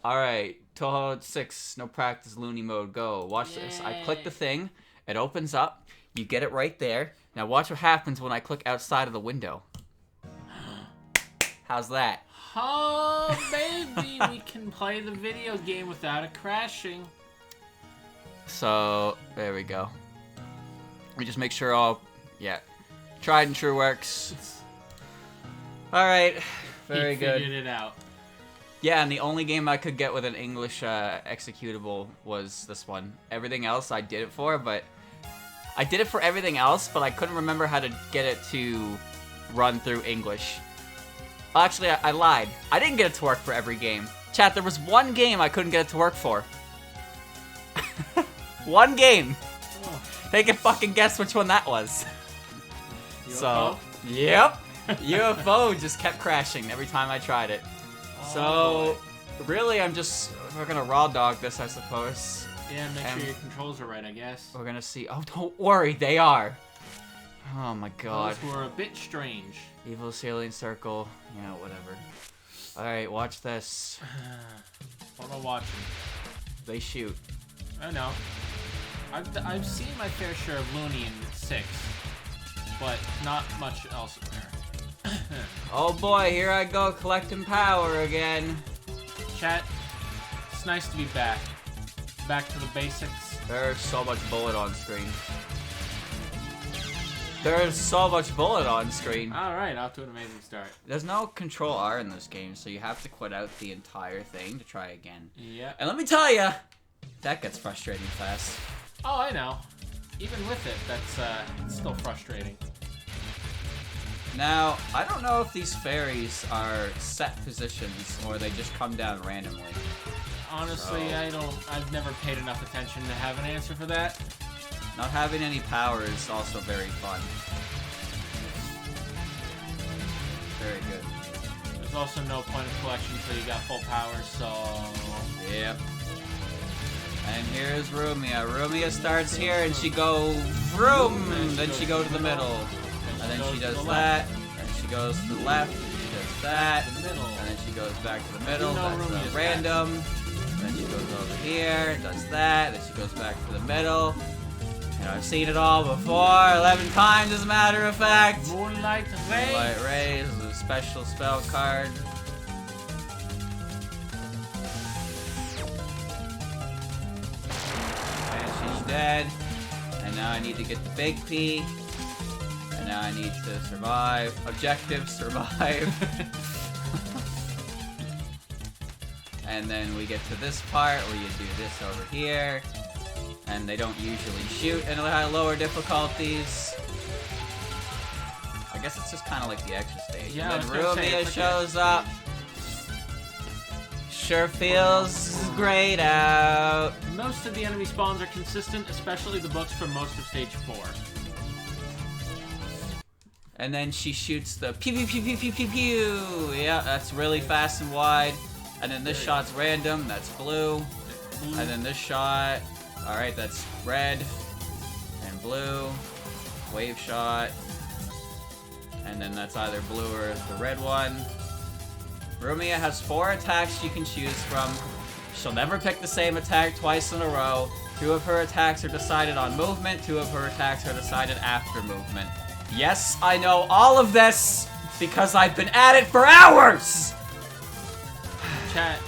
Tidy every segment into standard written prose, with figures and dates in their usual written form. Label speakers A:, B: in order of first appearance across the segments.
A: Alright, Touhou 6, no practice, loony mode, go. Watch this. I click the thing, it opens up, you get it right there. Now watch what happens when I click outside of the window. How's that?
B: Oh, baby, we can play the video game without it crashing.
A: So, there we go. We just make sure all, tried and true works. Alright, very good.
B: He figured it out.
A: Yeah, and the only game I could get with an English executable was this one. Everything else I did it for, but... I did it for everything else, but I couldn't remember how to get it to run through English. Actually, I lied. I didn't get it to work for every game. Chat, there was one game I couldn't get it to work for. One game.
B: Oh.
A: They can fucking guess which one that was.
B: UFO?
A: So, yep. UFO just kept crashing every time I tried it. So, really, we're gonna raw dog this, I suppose.
B: Yeah, make sure your controls are right, I guess.
A: We're gonna see. Oh, don't worry, they are. Oh my god.
B: Those were a bit strange.
A: Evil Saline Circle. Yeah, whatever. Alright, watch this.
B: What am I watching?
A: They shoot.
B: I know. I've seen my fair share of Looney in 6, but not much else in there.
A: Oh boy, here I go collecting power again.
B: Chat, it's nice to be back. Back to the basics.
A: There's so much bullet on screen. There's so much bullet on screen.
B: Alright, off to an amazing start.
A: There's no Control R in this game, so you have to quit out the entire thing to try again.
B: Yeah.
A: And let me tell ya, that gets frustrating fast.
B: Oh, I know. Even with it, it's still frustrating.
A: Now, I don't know if these fairies are set positions or they just come down randomly.
B: Honestly, I've never paid enough attention to have an answer for that.
A: Not having any power is also very fun. Very good.
B: There's also no point of collection until you got full power, so...
A: Yep. And here's Rumia. Rumia starts here and she go vroom, then she goes to the middle. And then she does that, and she goes to the left, she does that, and then she goes back to the middle, that's random. Then she goes over here, does that, then she goes back to the middle. And I've seen it all before, 11 times as a matter of fact.
B: Moonlight Rays.
A: Moonlight Rays is a special spell card. And she's dead. And now I need to get the big P. And now I need to survive. Objective, survive. And then we get to this part where you do this over here. And they don't usually shoot in lower difficulties. I guess it's just kind of like the extra stage.
B: Yeah,
A: and then Rumia shows up. Sure feels great out.
B: Most of the enemy spawns are consistent, especially the books from most of stage 4.
A: And then she shoots the pew pew pew pew pew pew pew. Yeah, that's really fast and wide. And then this shot's random, that's blue. And then this shot, alright, that's red and blue. Wave shot. And then that's either blue or the red one. Rumia has 4 attacks she can choose from. She'll never pick the same attack twice in a row. 2 of her attacks are decided on movement, 2 of her attacks are decided after movement. Yes, I know all of this because I've been at it for hours!
B: Chat,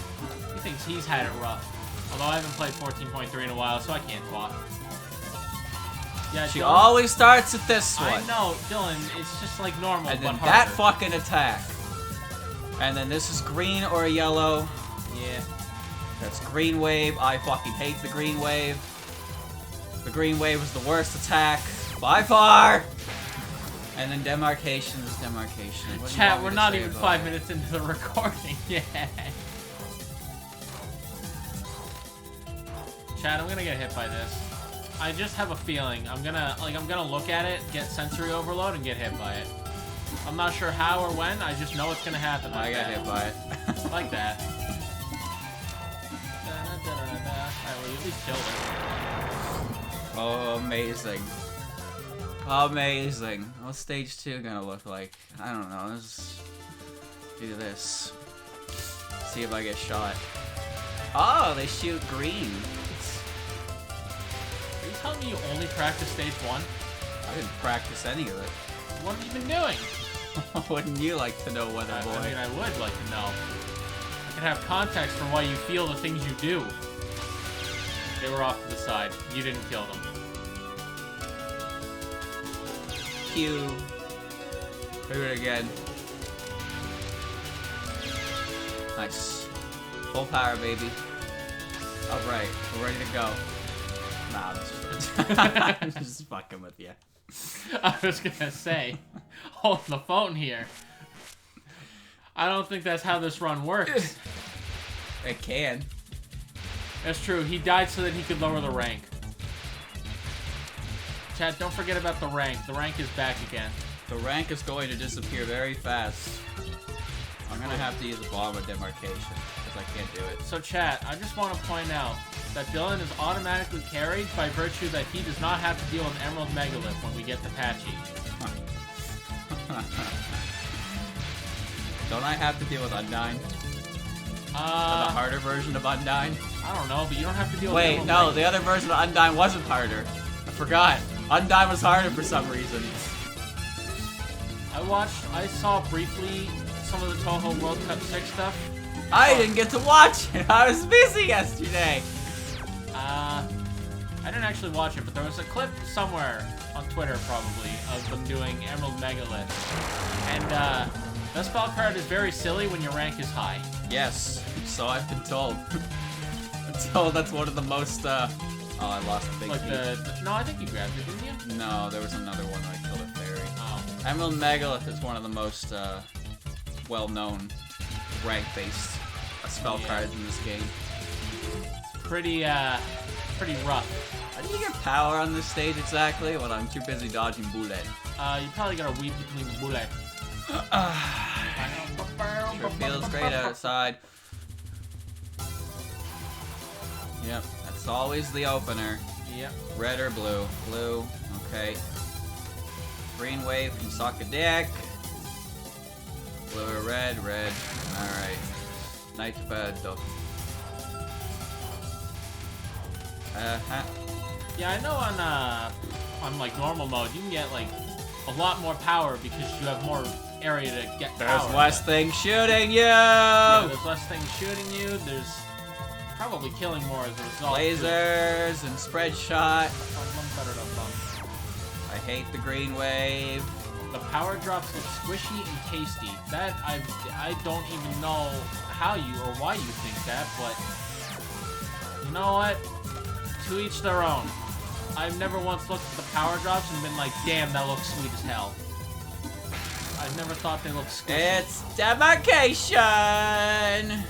B: he thinks he's had it rough. Although I haven't played 14.3 in a while, so I can't talk. Yeah,
A: She
B: Dylan,
A: always starts with this one.
B: I know, Dylan, it's just like normal,
A: And then
B: but
A: that
B: harder.
A: fucking attack. And then this is green or yellow.
B: Yeah.
A: That's green wave. I fucking hate the green wave. The green wave was the worst attack by far. And then demarcation is demarcation. What do you
B: Chat,
A: want me
B: we're
A: to
B: not
A: say
B: even
A: about
B: 5
A: it?
B: minutes into the recording yet. Chat, I'm gonna get hit by this. I just have a feeling I'm gonna look at it, get sensory overload, and get hit by it. I'm not sure how or when. I just know it's gonna happen.
A: I got hit by it.
B: Like that. Alright, well, you at least killed it.
A: Oh, amazing. Amazing. What's stage 2 gonna look like? I don't know. Let's do this. See if I get shot. Oh, they shoot green.
B: Are you telling me you only practice stage 1?
A: I didn't practice any of it.
B: What have you been doing?
A: Wouldn't you like to know, Weather Boy?
B: I mean, I would like to know. I can have context for why you feel the things you do. They were off to the side. You didn't kill them.
A: Q. Do it again. Nice. Full power, baby. Alright, we're ready to go. Nah, I'm just fucking with you.
B: I was gonna say, hold the phone here. I don't think that's how this run works.
A: It can.
B: That's true. He died so that he could lower the rank. Chat, don't forget about the rank. The rank is back again.
A: The rank is going to disappear very fast. I'm gonna have to use a bomb of demarcation because I can't do it.
B: So chat, I just want to point out that Dylan is automatically carried by virtue that he does not have to deal with Emerald Megalith when we get to Patchy.
A: Don't I have to deal with Undyne? The harder version of Undyne?
B: I don't know, but you don't have to deal with
A: Wait,
B: Emerald
A: no,
B: Megalith.
A: the other version of Undyne wasn't harder. I forgot. Undyne was harder for some reason.
B: I saw briefly some of the Touhou World Cup 6 stuff.
A: I didn't get to watch it. I was busy yesterday.
B: I didn't actually watch it, but there was a clip somewhere on Twitter, probably, of them doing Emerald Megalith. And, that spell card is very silly when your rank is high.
A: Yes, so I've been told. I'm told that's one of the most, oh, I lost the big
B: Like no, I think you grabbed it, didn't you?
A: No, there was another one where I killed a fairy.
B: Oh.
A: Emerald Megalith is one of the most, well-known rank-based spell cards in this game.
B: It's pretty rough.
A: How do you get power on this stage exactly? Well, I'm too busy dodging bullet.
B: You probably gotta weave between the bullet.
A: Sure feels great outside. Yep, that's always the opener.
B: Yep.
A: Red or blue? Blue. Okay. Green wave can suck a dick. Blue or red? Red. Alright. Night to bed, though.
B: Yeah, I know on like normal mode you can get like a lot more power because you have more area to get power.
A: There's less things shooting you!
B: Yeah, there's less things shooting you. There's probably killing more as a result.
A: Lasers and spread shot. I hate the green wave.
B: The power drops look squishy and tasty. That I don't even know how you or why you think that, but you know what? To each their own. I've never once looked at the power drops and been like, damn, that looks sweet as hell. I've never thought they looked squishy.
A: It's demarcation!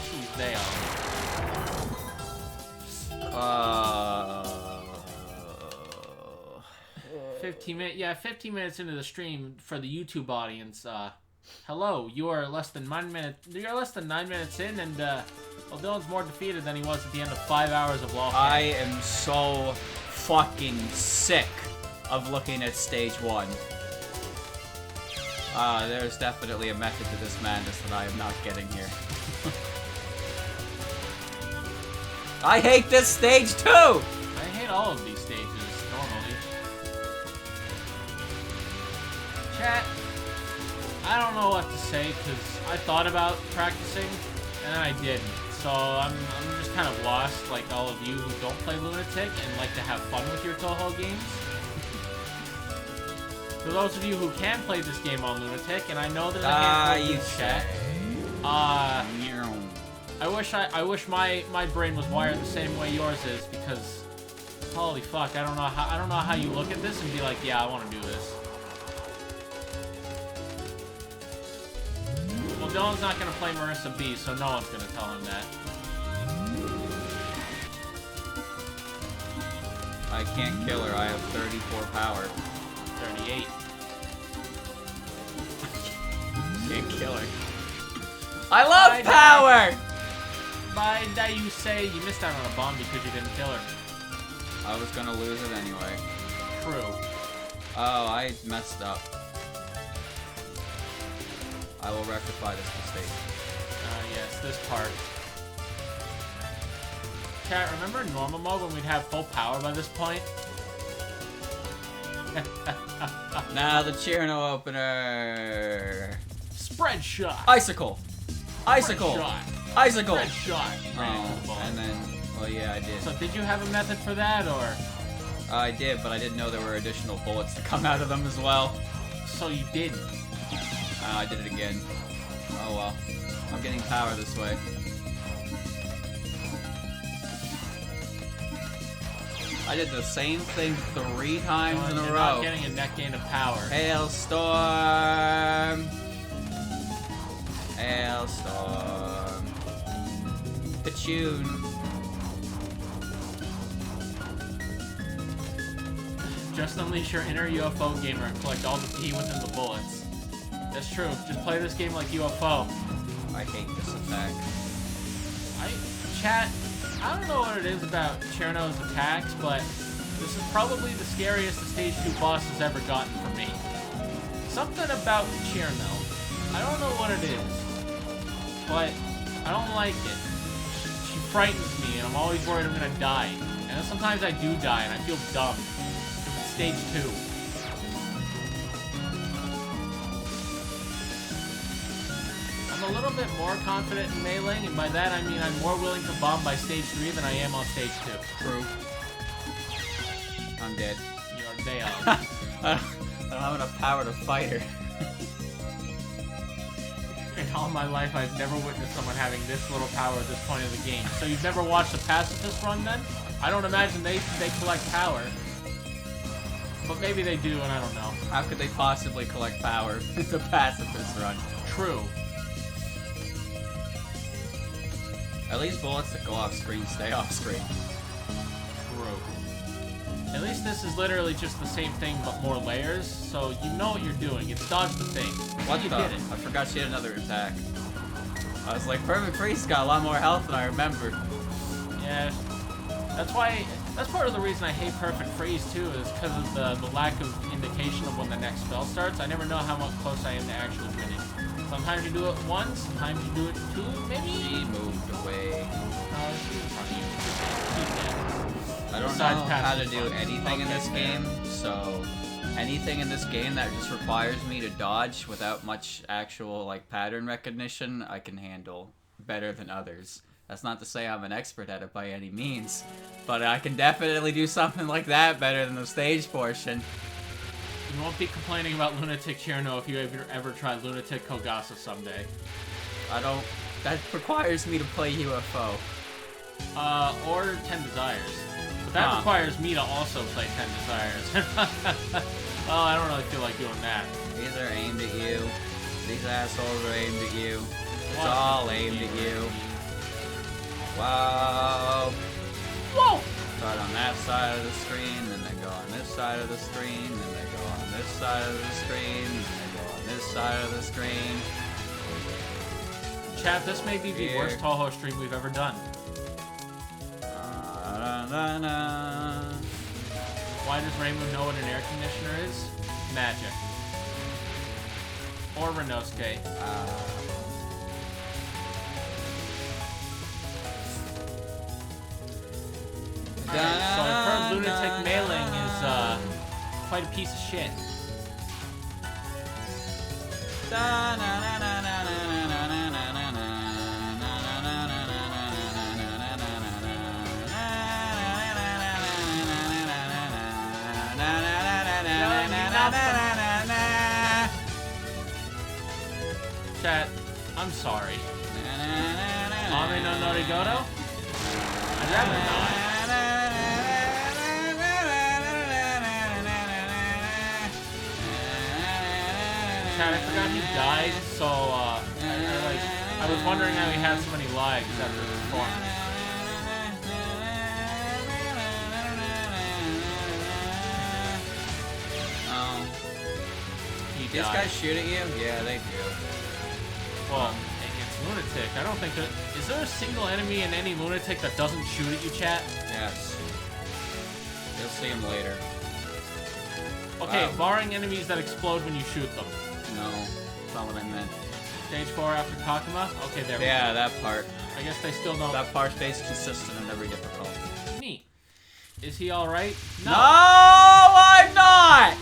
B: Jeez, they are. 15 minutes into the stream for the YouTube audience. Hello, you are less than 9 minutes. You're less than 9 minutes in, and well, Dylan's more defeated than he was at the end of 5 hours of LoL.
A: I am so fucking sick of looking at stage 1. There's definitely a method to this madness that I am not getting here. I hate this stage too!
B: I hate all of these stages, normally. Chat, I don't know what to say, because I thought about practicing, and then I didn't. So I'm just kind of lost, like all of you who don't play Lunatic and like to have fun with your Touhou games. For those of you who can play this game on Lunatic, and I know there's a handful of chat. I wish my brain was wired the same way yours is, because holy fuck, I don't know how you look at this and be like, yeah, I want to do this. Well, Dylan's not gonna play Marissa B, so no one's gonna tell him that.
A: I can't kill her. I have 34 power.
B: 38.
A: Can't kill her. I love power!
B: Why did you say you missed out on a bomb because you didn't kill her?
A: I was gonna lose it anyway.
B: True.
A: Oh, I messed up. I will rectify this mistake.
B: Yes, this part. Chat, remember in normal mode when we'd have full power by this point?
A: Now the Cherno opener.
B: Spread shot.
A: Icicle. Icicle.
B: Spread shot.
A: Icicle.
B: Spread shot. Right into the ball.
A: And then, well, yeah, I did.
B: So did you have a method for that, or?
A: I did, but I didn't know there were additional bullets to come out of them as well.
B: So you didn't.
A: I did it again. Oh well. I'm getting power this way. I did the same thing 3 times in a
B: You're
A: row.
B: not getting a net gain of power.
A: Hailstorm. Hailstorm. Pachoon.
B: Just unleash your inner UFO gamer and collect all the P within the bullets. That's true. Just play this game like UFO.
A: I hate this attack.
B: Chat, I don't know what it is about Cherno's attacks, but this is probably the scariest the Stage 2 boss has ever gotten for me. Something about Cherno. I don't know what it is, but I don't like it. She frightens me, and I'm always worried I'm gonna die. And then sometimes I do die, and I feel dumb. Stage 2. I'm a little bit more confident in meleeing, and by that I mean I'm more willing to bomb by stage 3 than I am on stage 2.
A: True. I'm dead.
B: You're dead.
A: I don't have enough power to fight her.
B: In all my life, I've never witnessed someone having this little power at this point of the game. So you've never watched a pacifist run then? I don't imagine they collect power. But maybe they do, and I don't know.
A: How could they possibly collect power if the pacifist run?
B: True.
A: At least bullets that go off screen stay off screen.
B: True. At least this is literally just the same thing but more layers, so you know what you're doing. It's dodge the thing.
A: What
B: You
A: the?
B: did it.
A: I forgot she had another attack. I was like, Perfect Freeze got a lot more health than I remembered.
B: Yeah. That's why. That's part of the reason I hate Perfect Freeze too, is because of the lack of indication of when the next spell starts. I never know how much close I am to actually winning. Sometimes you do it once, sometimes you do it 2, maybe?
A: She moved away.
B: She's in front of you.
A: I don't know how to do anything in this game, so anything in this game that just requires me to dodge without much actual like pattern recognition, I can handle better than others. That's not to say I'm an expert at it by any means, but I can definitely do something like that better than the stage portion.
B: You won't be complaining about Lunatic Cherno if you ever try Lunatic Kogasa someday.
A: I don't... That requires me to play UFO.
B: Or 10 Desires. But that requires me to also play 10 Desires. Oh, I don't really feel like doing that.
A: These are aimed at you. These assholes are aimed at you. It's all aimed at you. Wow.
B: Whoa!
A: Start on that side of the screen, then they go on this side of the screen, then they go on this side of the screen, then they go on this side of the screen.
B: Chat, this may be the worst Touhou stream we've ever done. Why does Rainbow know what an air conditioner is? Magic. Or Renosuke. Alright, so I've heard Lunatic Mailing is quite a piece of shit. Chat, I'm sorry. Ame no Norigoto? I'd rather not. Chat, I forgot he died, so I was wondering how he had so many lives after his performance. He
A: These
B: died.
A: guys shoot at you? Yeah, they do.
B: Well, it's Lunatic Lunatic. I don't think that... Is there a single enemy in any Lunatic that doesn't shoot at you, chat?
A: Yes. You'll see him later.
B: Okay,
A: Wow.
B: barring enemies that explode when you shoot them.
A: No, that's not what I meant.
B: Stage 4 after Kakuma? Okay, there we go.
A: Yeah, that part.
B: I guess they still don't...
A: That part's basically consistent in every difficulty.
B: Neat. Is he alright?
A: No, I'm not!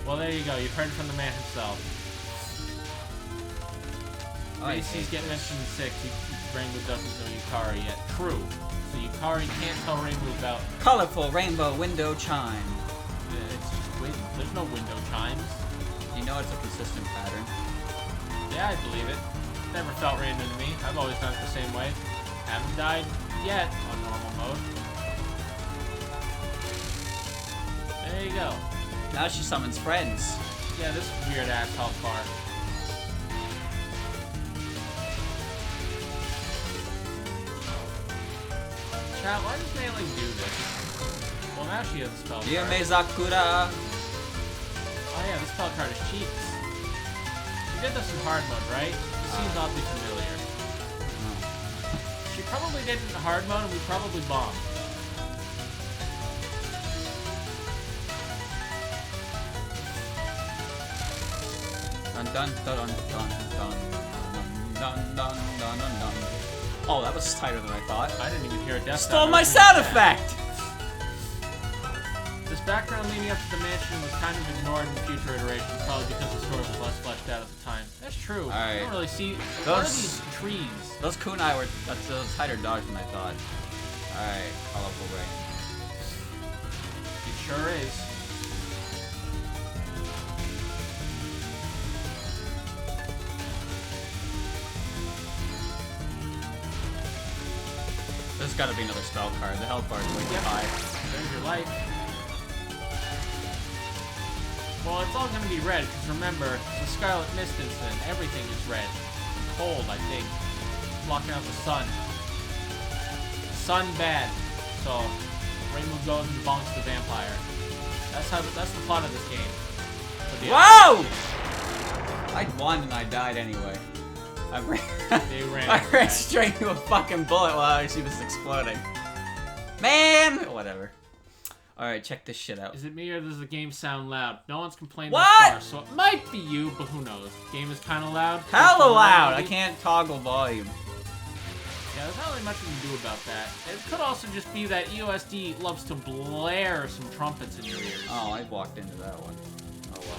B: Well, there you go. You've heard it from the man himself. Macy's getting mentioned in 6. Rainbow doesn't know Yukari yet. True. So Yukari can't tell Rainbow about...
A: Colorful rainbow window chime.
B: It's just wind. There's no window chimes.
A: You know it's a consistent pattern.
B: Yeah, I believe it. Never felt random to me. I've always done it the same way. Haven't died yet on normal mode. There you go.
A: Now she summons friends.
B: Yeah, this weird asshole part. Chat, why does Melee do this? Well, now she has a spell card.
A: Yume Zakura.
B: Oh yeah, this spell card is cheats. We did this in hard mode, right? This seems oddly familiar. She probably did it in hard mode and we probably bombed.
A: Dun dun dun dun dun dun dun dun dun dun dun. Oh, that was tighter than I thought.
B: I didn't even hear a death
A: Stole
B: sound.
A: my sound effect!
B: This background leading up to the mansion was kind of ignored in future iterations, probably because the story was less fleshed out at the time. That's true.
A: Alright.
B: I don't really see... What are these trees?
A: Those kunai were a tighter dodge than I thought. Alright, colorful ring.
B: It sure is.
A: There's gotta be another spell card. The health bar is way too high.
B: There's your life. Well, it's all gonna be red, because remember, the Scarlet Mist incident, everything is red. Cold, I think. Blocking out the sun. Sun bad. So, Rainbow goes and bonks the vampire. That's the plot of this game.
A: Whoa! I won and I died anyway. I ran straight into a fucking bullet while she was exploding. Man! Whatever. Alright, check this shit out.
B: Is it me or does the game sound loud? No one's complained
A: What?
B: thus far, so it might be you, but who knows? Game is kind of loud.
A: Hella loud! I can't toggle volume.
B: Yeah, there's not really much we can do about that. It could also just be that EoSD loves to blare some trumpets in your ears.
A: Oh, I walked into that one. Oh well.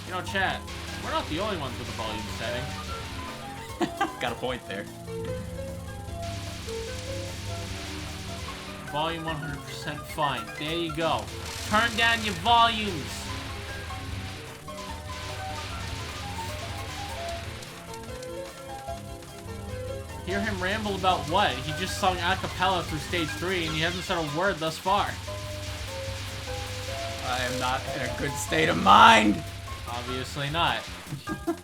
B: You know, chat, we're not the only ones with a volume setting.
A: Got a point there.
B: Volume 100% fine. There you go. Turn down your volumes. Hear him ramble about what? He just sung a cappella through stage 3 and he hasn't said a word thus far.
A: I am not in a good state of mind.
B: Obviously not. You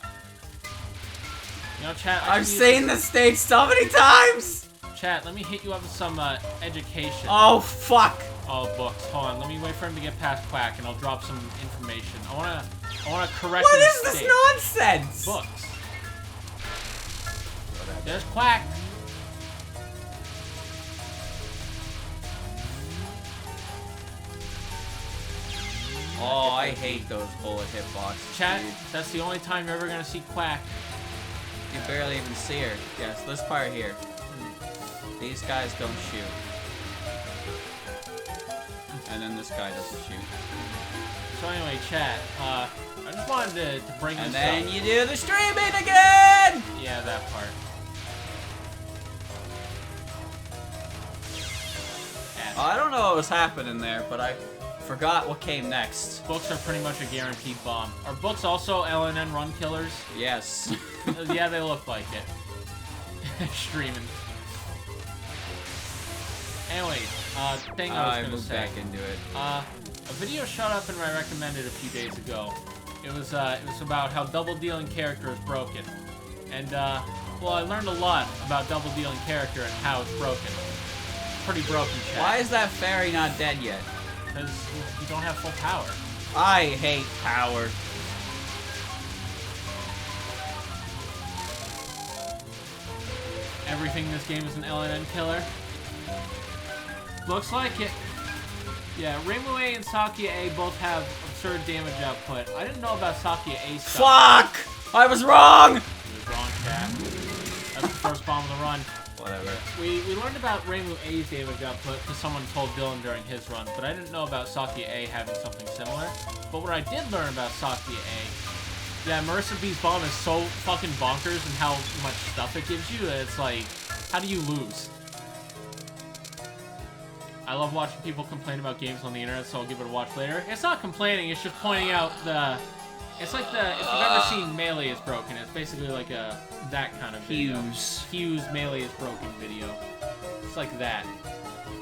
B: know, chat,
A: I've seen this stage so many times!
B: Chat, let me hit you up with some education.
A: Oh, fuck!
B: Oh, books. Hold on, let me wait for him to get past Quack and I'll drop some information. I wanna correct
A: What
B: his
A: is this
B: mistake.
A: nonsense?
B: Books. There's Quack.
A: Oh, I hate those bullet hitboxes.
B: Chat,
A: dude.
B: that's the only time you're ever gonna see Quack.
A: You barely even see her. Yes, this part here. These guys don't shoot. And then this guy doesn't shoot.
B: So anyway, chat, I just wanted to bring
A: And
B: this
A: then
B: up.
A: you do the streaming again!
B: Yeah, that part.
A: I don't know what was happening there, but I forgot what came next.
B: Books are pretty much a guaranteed bomb. Are books also LNN run killers?
A: Yes.
B: Yeah, they look like it. Streaming. Anyway, thing I was gonna
A: moved
B: say.
A: back into it.
B: A video shot up and I recommended a few days ago. It was about how double dealing character is broken. And well, I learned a lot about double dealing character and how it's broken. Pretty broken, chat.
A: Why is that fairy not dead yet?
B: Because you don't have full power.
A: I hate power.
B: everything in this game is an LNN killer. Looks like it. Yeah, Reimu A and Sakia A both have absurd damage output. I didn't know about Sakia A stuff.
A: Fuck! I was wrong!
B: You was wrong, chat. That's the first bomb of the run.
A: Whatever.
B: We learned about Reimu A's damage output because someone told Dylan during his run, but I didn't know about Sakia A having something similar. But what I did learn about Sakia A, yeah, Marissa B's bomb is so fucking bonkers and how much stuff it gives you, it's like, how do you lose? I love watching people complain about games on the internet, so I'll give it a watch later. It's not complaining, it's just pointing out the... It's like the... If you've ever seen Melee is Broken, it's basically like a... that kind of video. Hughes Melee is Broken video. It's like that.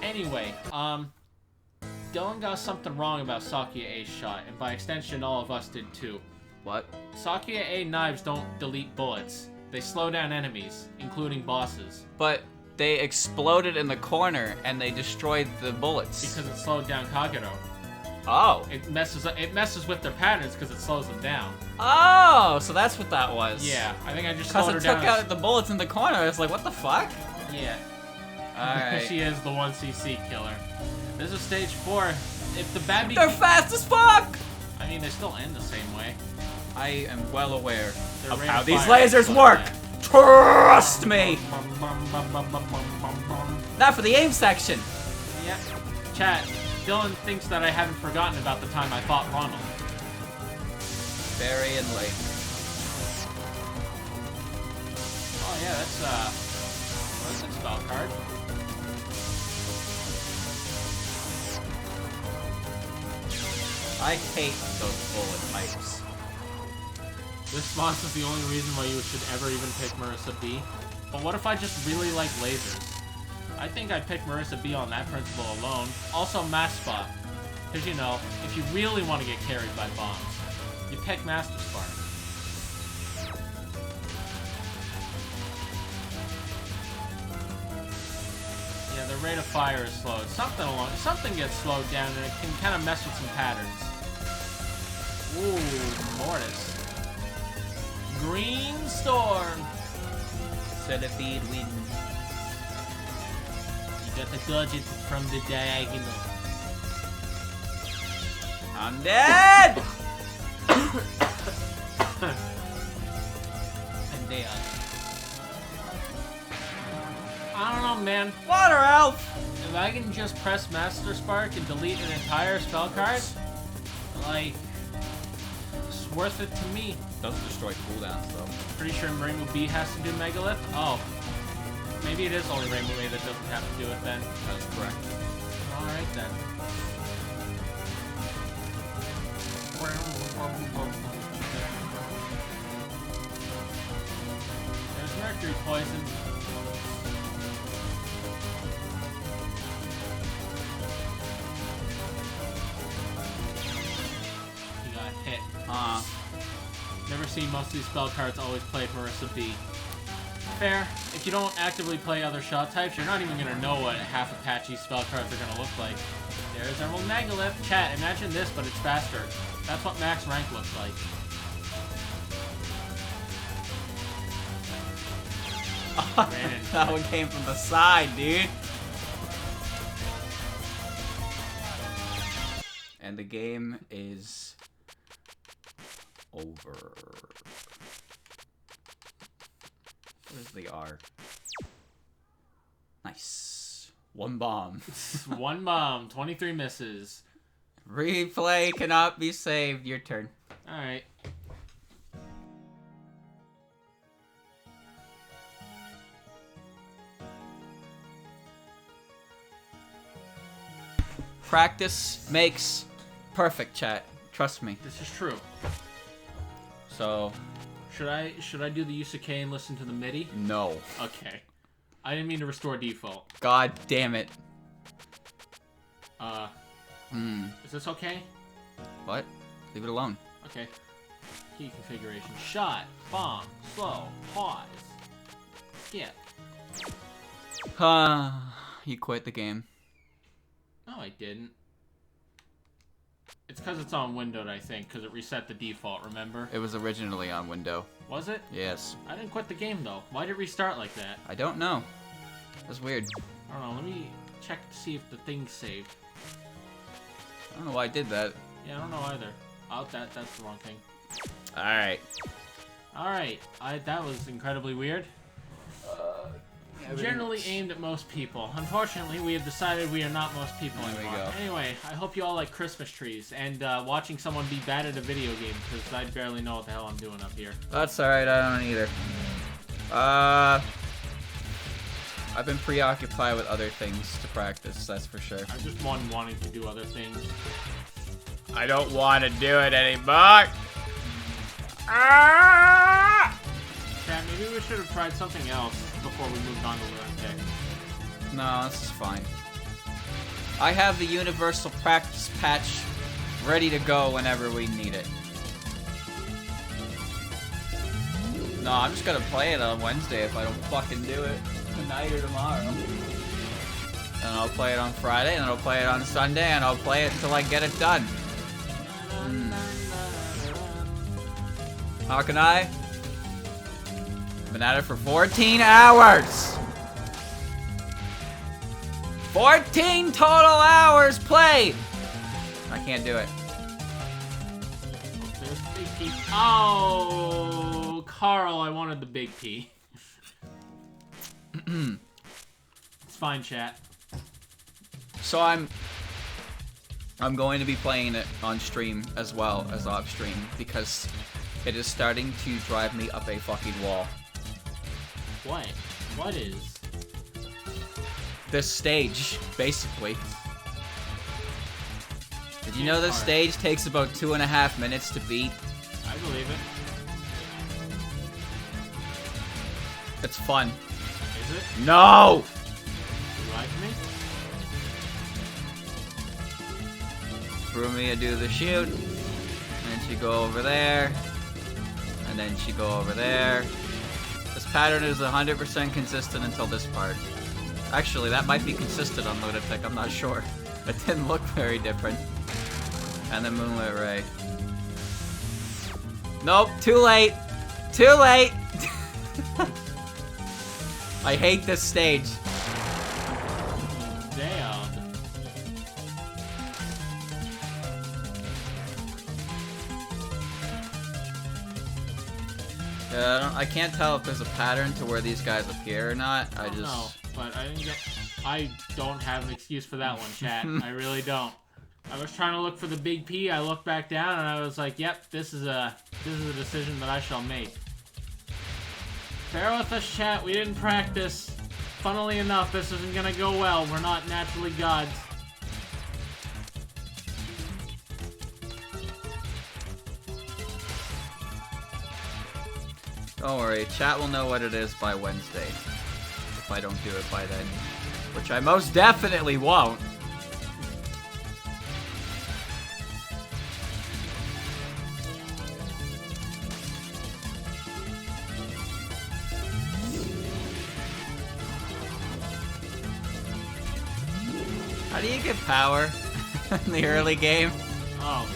B: Anyway, Dylan got something wrong about Sakia A's shot, and by extension, all of us did too.
A: What?
B: Sakia A knives don't delete bullets. They slow down enemies, including bosses.
A: But they exploded in the corner and they destroyed the bullets.
B: Because it slowed down Kagero.
A: Oh.
B: It messes with their patterns because it slows them down.
A: Oh, so that's what that was.
B: Yeah, I think I just slowed her
A: because it
B: down.
A: took out the bullets in the corner. I was like, what the fuck?
B: Yeah.
A: Alright.
B: She is the 1cc killer. This is stage 4. If the Babby...
A: They're fast as fuck!
B: I mean, they still end the same way.
A: I am well aware
B: Their
A: of
B: rate
A: how
B: of
A: these
B: fire
A: lasers
B: is like
A: work.
B: that.
A: Trust me. Not for the aim section.
B: Yep. Chat, Dylan thinks that I haven't forgotten about the time I fought Ronald.
A: Very and late.
B: Oh yeah, that's a spell card.
A: I hate those bullet types.
B: This boss is the only reason why you should ever even pick Marissa B. But what if I just really like lasers? I think I'd pick Marissa B on that principle alone. Also Master Spot. Because, you know, if you really want to get carried by bombs, you pick Master Spark. Yeah, the rate of fire is slowed. Something gets slowed down and it can kind of mess with some patterns. Ooh, Mortis. Green Storm.
A: Centipede wind.
B: You got to dodge it from the diagonal.
A: I'm dead!
B: I'm dead. I don't know, man.
A: Water elf!
B: If I can just press Master Spark and delete an entire spell card, like, it's worth it to me.
A: Doesn't destroy cooldowns, though.
B: Pretty sure Reimu B has to do Megalith. Oh. Maybe it is only Reimu A that doesn't have to do it then.
A: That is correct.
B: Alright then. There's Mercury Poison. He got hit. Never seen most of these spell cards always play Marissa B. Fair. If you don't actively play other shot types, you're not even going to know what half Apache spell cards are going to look like. There's our Megalith. Chat, imagine this, but it's faster. That's what max rank looks like.
A: That one came from the side, dude. And the game is over. Where's the R? Nice. One bomb.
B: One bomb, 23 misses.
A: Replay cannot be saved. Your turn.
B: Alright.
A: Practice makes perfect, chat. Trust me.
B: This is true.
A: So,
B: Should I do the Yusuke and listen to the MIDI?
A: no.
B: Okay. I didn't mean to restore default.
A: God damn it.
B: Is this okay?
A: What? Leave it alone.
B: Okay. Key configuration. Shot. Bomb. Slow. Pause. Skip.
A: You quit the game.
B: No, I didn't. It's because it's on windowed, I think, because it reset the default, remember?
A: It was originally on window.
B: Was it?
A: Yes.
B: I didn't quit the game, though. Why did it restart like that?
A: I don't know. That's weird.
B: I don't know. Let me check to see if the thing's saved.
A: I don't know why I did that.
B: Yeah, I don't know either. Oh, that's the wrong thing.
A: Alright.
B: Alright. That was incredibly weird. Generally aimed at most people. Unfortunately, we have decided we are not most people anymore.
A: There we go.
B: Anyway, I hope you all like Christmas trees and watching someone be bad at a video game, because I barely know what the hell I'm doing up here.
A: That's alright, I don't either. I've been preoccupied with other things to practice, that's for sure.
B: I just wanting to do other things.
A: I don't want to do it anymore! Ah!
B: Chat, maybe we should have tried something else before we moved on to Lunatic.
A: No, this is fine. I have the universal practice patch ready to go whenever we need it. No, I'm just gonna play it on Wednesday if I don't fucking do it tonight or tomorrow. And I'll play it on Friday, and I'll play it on Sunday, and I'll play it until I get it done. How can I? Been at it for 14 hours! 14 total hours played! I can't do it.
B: There's the big P. Oh, Carl, I wanted the big P. It's fine, chat.
A: So I'm going to be playing it on stream as well as off stream because it is starting to drive me up a fucking wall.
B: What? What is?
A: This stage, basically. Did you know this stage takes about 2.5 minutes to beat?
B: I believe it.
A: It's fun.
B: Is it?
A: No!
B: You lied to me?
A: Brumia do the shoot, and then she go over there, and then she go over there. This pattern is 100% consistent until this part. Actually, that might be consistent on Lunatic, I'm not sure. It didn't look very different. And then Moonlit Ray. Nope, too late! Too late! I hate this stage.
B: Damn.
A: I can't tell if there's a pattern to where these guys appear or not. I just...
B: No, but I don't have an excuse for that one, chat. I really don't. I was trying to look for the big P. I looked back down and I was like, "Yep, this is a decision that I shall make." Bear with us, chat. We didn't practice. Funnily enough, this isn't gonna go well. We're not naturally gods.
A: Don't worry, chat will know what it is by Wednesday. If I don't do it by then. Which I most definitely won't. How do you get power in the early game?
B: Oh,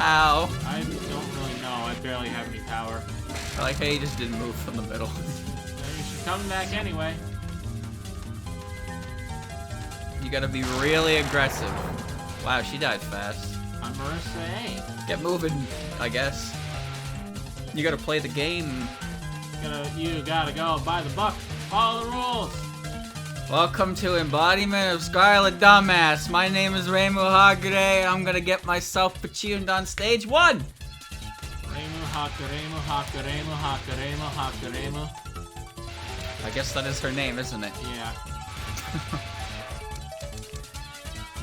A: How?
B: I don't really know. I barely have any power.
A: I like how you just didn't move from the middle.
B: Maybe she's coming back anyway.
A: You gotta be really aggressive. Wow, she died fast.
B: I'm Marissa A.
A: Get moving, I guess. You gotta play the game.
B: You gotta go by the buck. Follow the rules.
A: Welcome to Embodiment of Scarlet Dumbass. My name is Reimu Hagure, and I'm gonna get myself patuned on stage 1!
B: Reimu haka, Reimu haka, Reimu haka, Reimu haka, Reimu.
A: I guess that is her name, isn't it?
B: Yeah.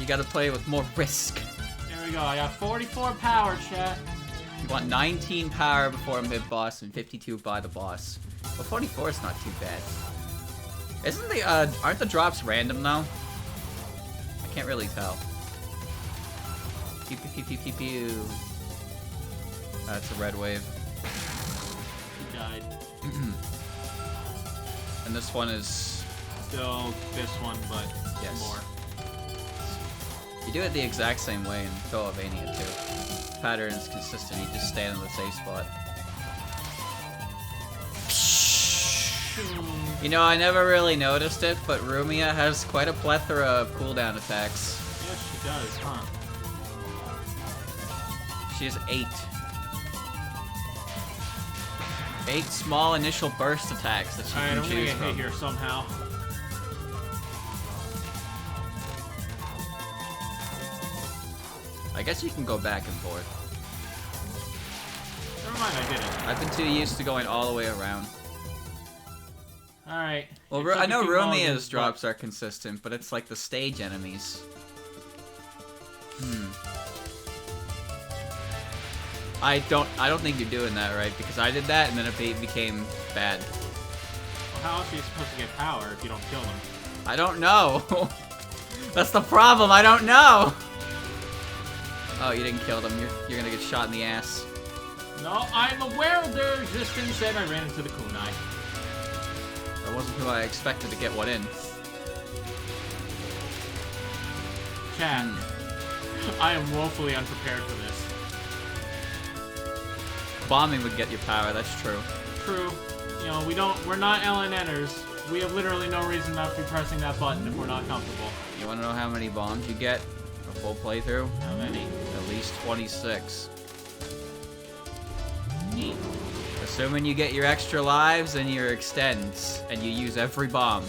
A: You gotta play with more risk.
B: There we go. I got 44 power, chat.
A: You want 19 power before mid-boss and 52 by the boss. But 44 is not too bad. Isn't the, aren't the drops random, though? I can't really tell. Pew pew pew pew pew pew. That's a red wave.
B: He died.
A: And this one is...
B: Still this one, but
A: Yes.
B: more.
A: You do it the exact same way in Philovania, too. Pattern is consistent, you just stand in the safe spot. You know, I never really noticed it, but Rumia has quite a plethora of cooldown attacks.
B: Yes, she does, huh?
A: She has 8. 8 small initial burst attacks that she can
B: I'm gonna
A: choose
B: get hit
A: from.
B: here somehow.
A: I guess you can go back and forth.
B: Never mind, I didn't.
A: I've been too used to going all the way around.
B: Alright.
A: Well, I know Rumia's drops are consistent, but it's like the stage enemies. I don't think you're doing that right, because I did that and then it became bad.
B: Well, how else are you supposed to get power if you don't kill them?
A: I don't know. That's the problem, I don't know. Oh, you didn't kill them. You're gonna get shot in the ass.
B: No, I'm aware of their existence and I ran into the kunai.
A: That wasn't who I expected to get one in.
B: Chat. I am woefully unprepared for this.
A: Bombing would get your power, that's true.
B: True. You know, we're not LNNers. We have literally no reason not to be pressing that button if we're not comfortable.
A: You wanna know how many bombs you get? A full playthrough?
B: How many?
A: At least 26.
B: Neat.
A: Assuming you get your extra lives and your extends, and you use every bomb.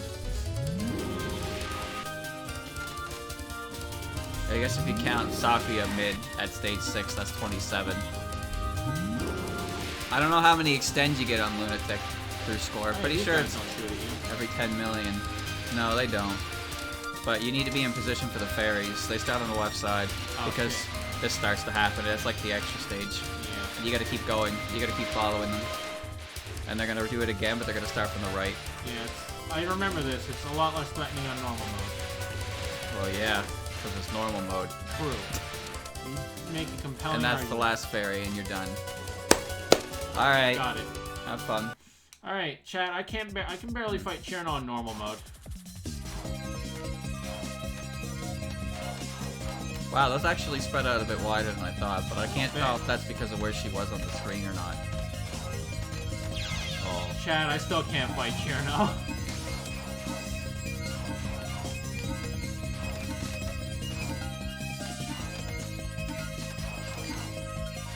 A: I guess if you count Sakuya mid at stage 6, that's 27. I don't know how many extends you get on Lunatic through score. Pretty sure it's every 10 million. No, they don't. But you need to be in position for the fairies. They start on the left side because this starts to happen. It's like the extra stage.
B: Yeah.
A: And you gotta keep going. You gotta keep following them. And they're gonna do it again, but they're gonna start from the right.
B: Yeah, I remember this. It's a lot less threatening on normal mode.
A: Well, yeah, because it's normal mode.
B: True. You make a compelling
A: And that's the
B: argument.
A: last fairy, and you're done. Alright.
B: Got it.
A: Have fun.
B: Alright, chat, I can barely fight Chirna on normal mode.
A: Wow, that's actually spread out a bit wider than I thought, but I can't tell if that's because of where she was on the screen or not. Oh.
B: Chat, I still can't fight Chirna.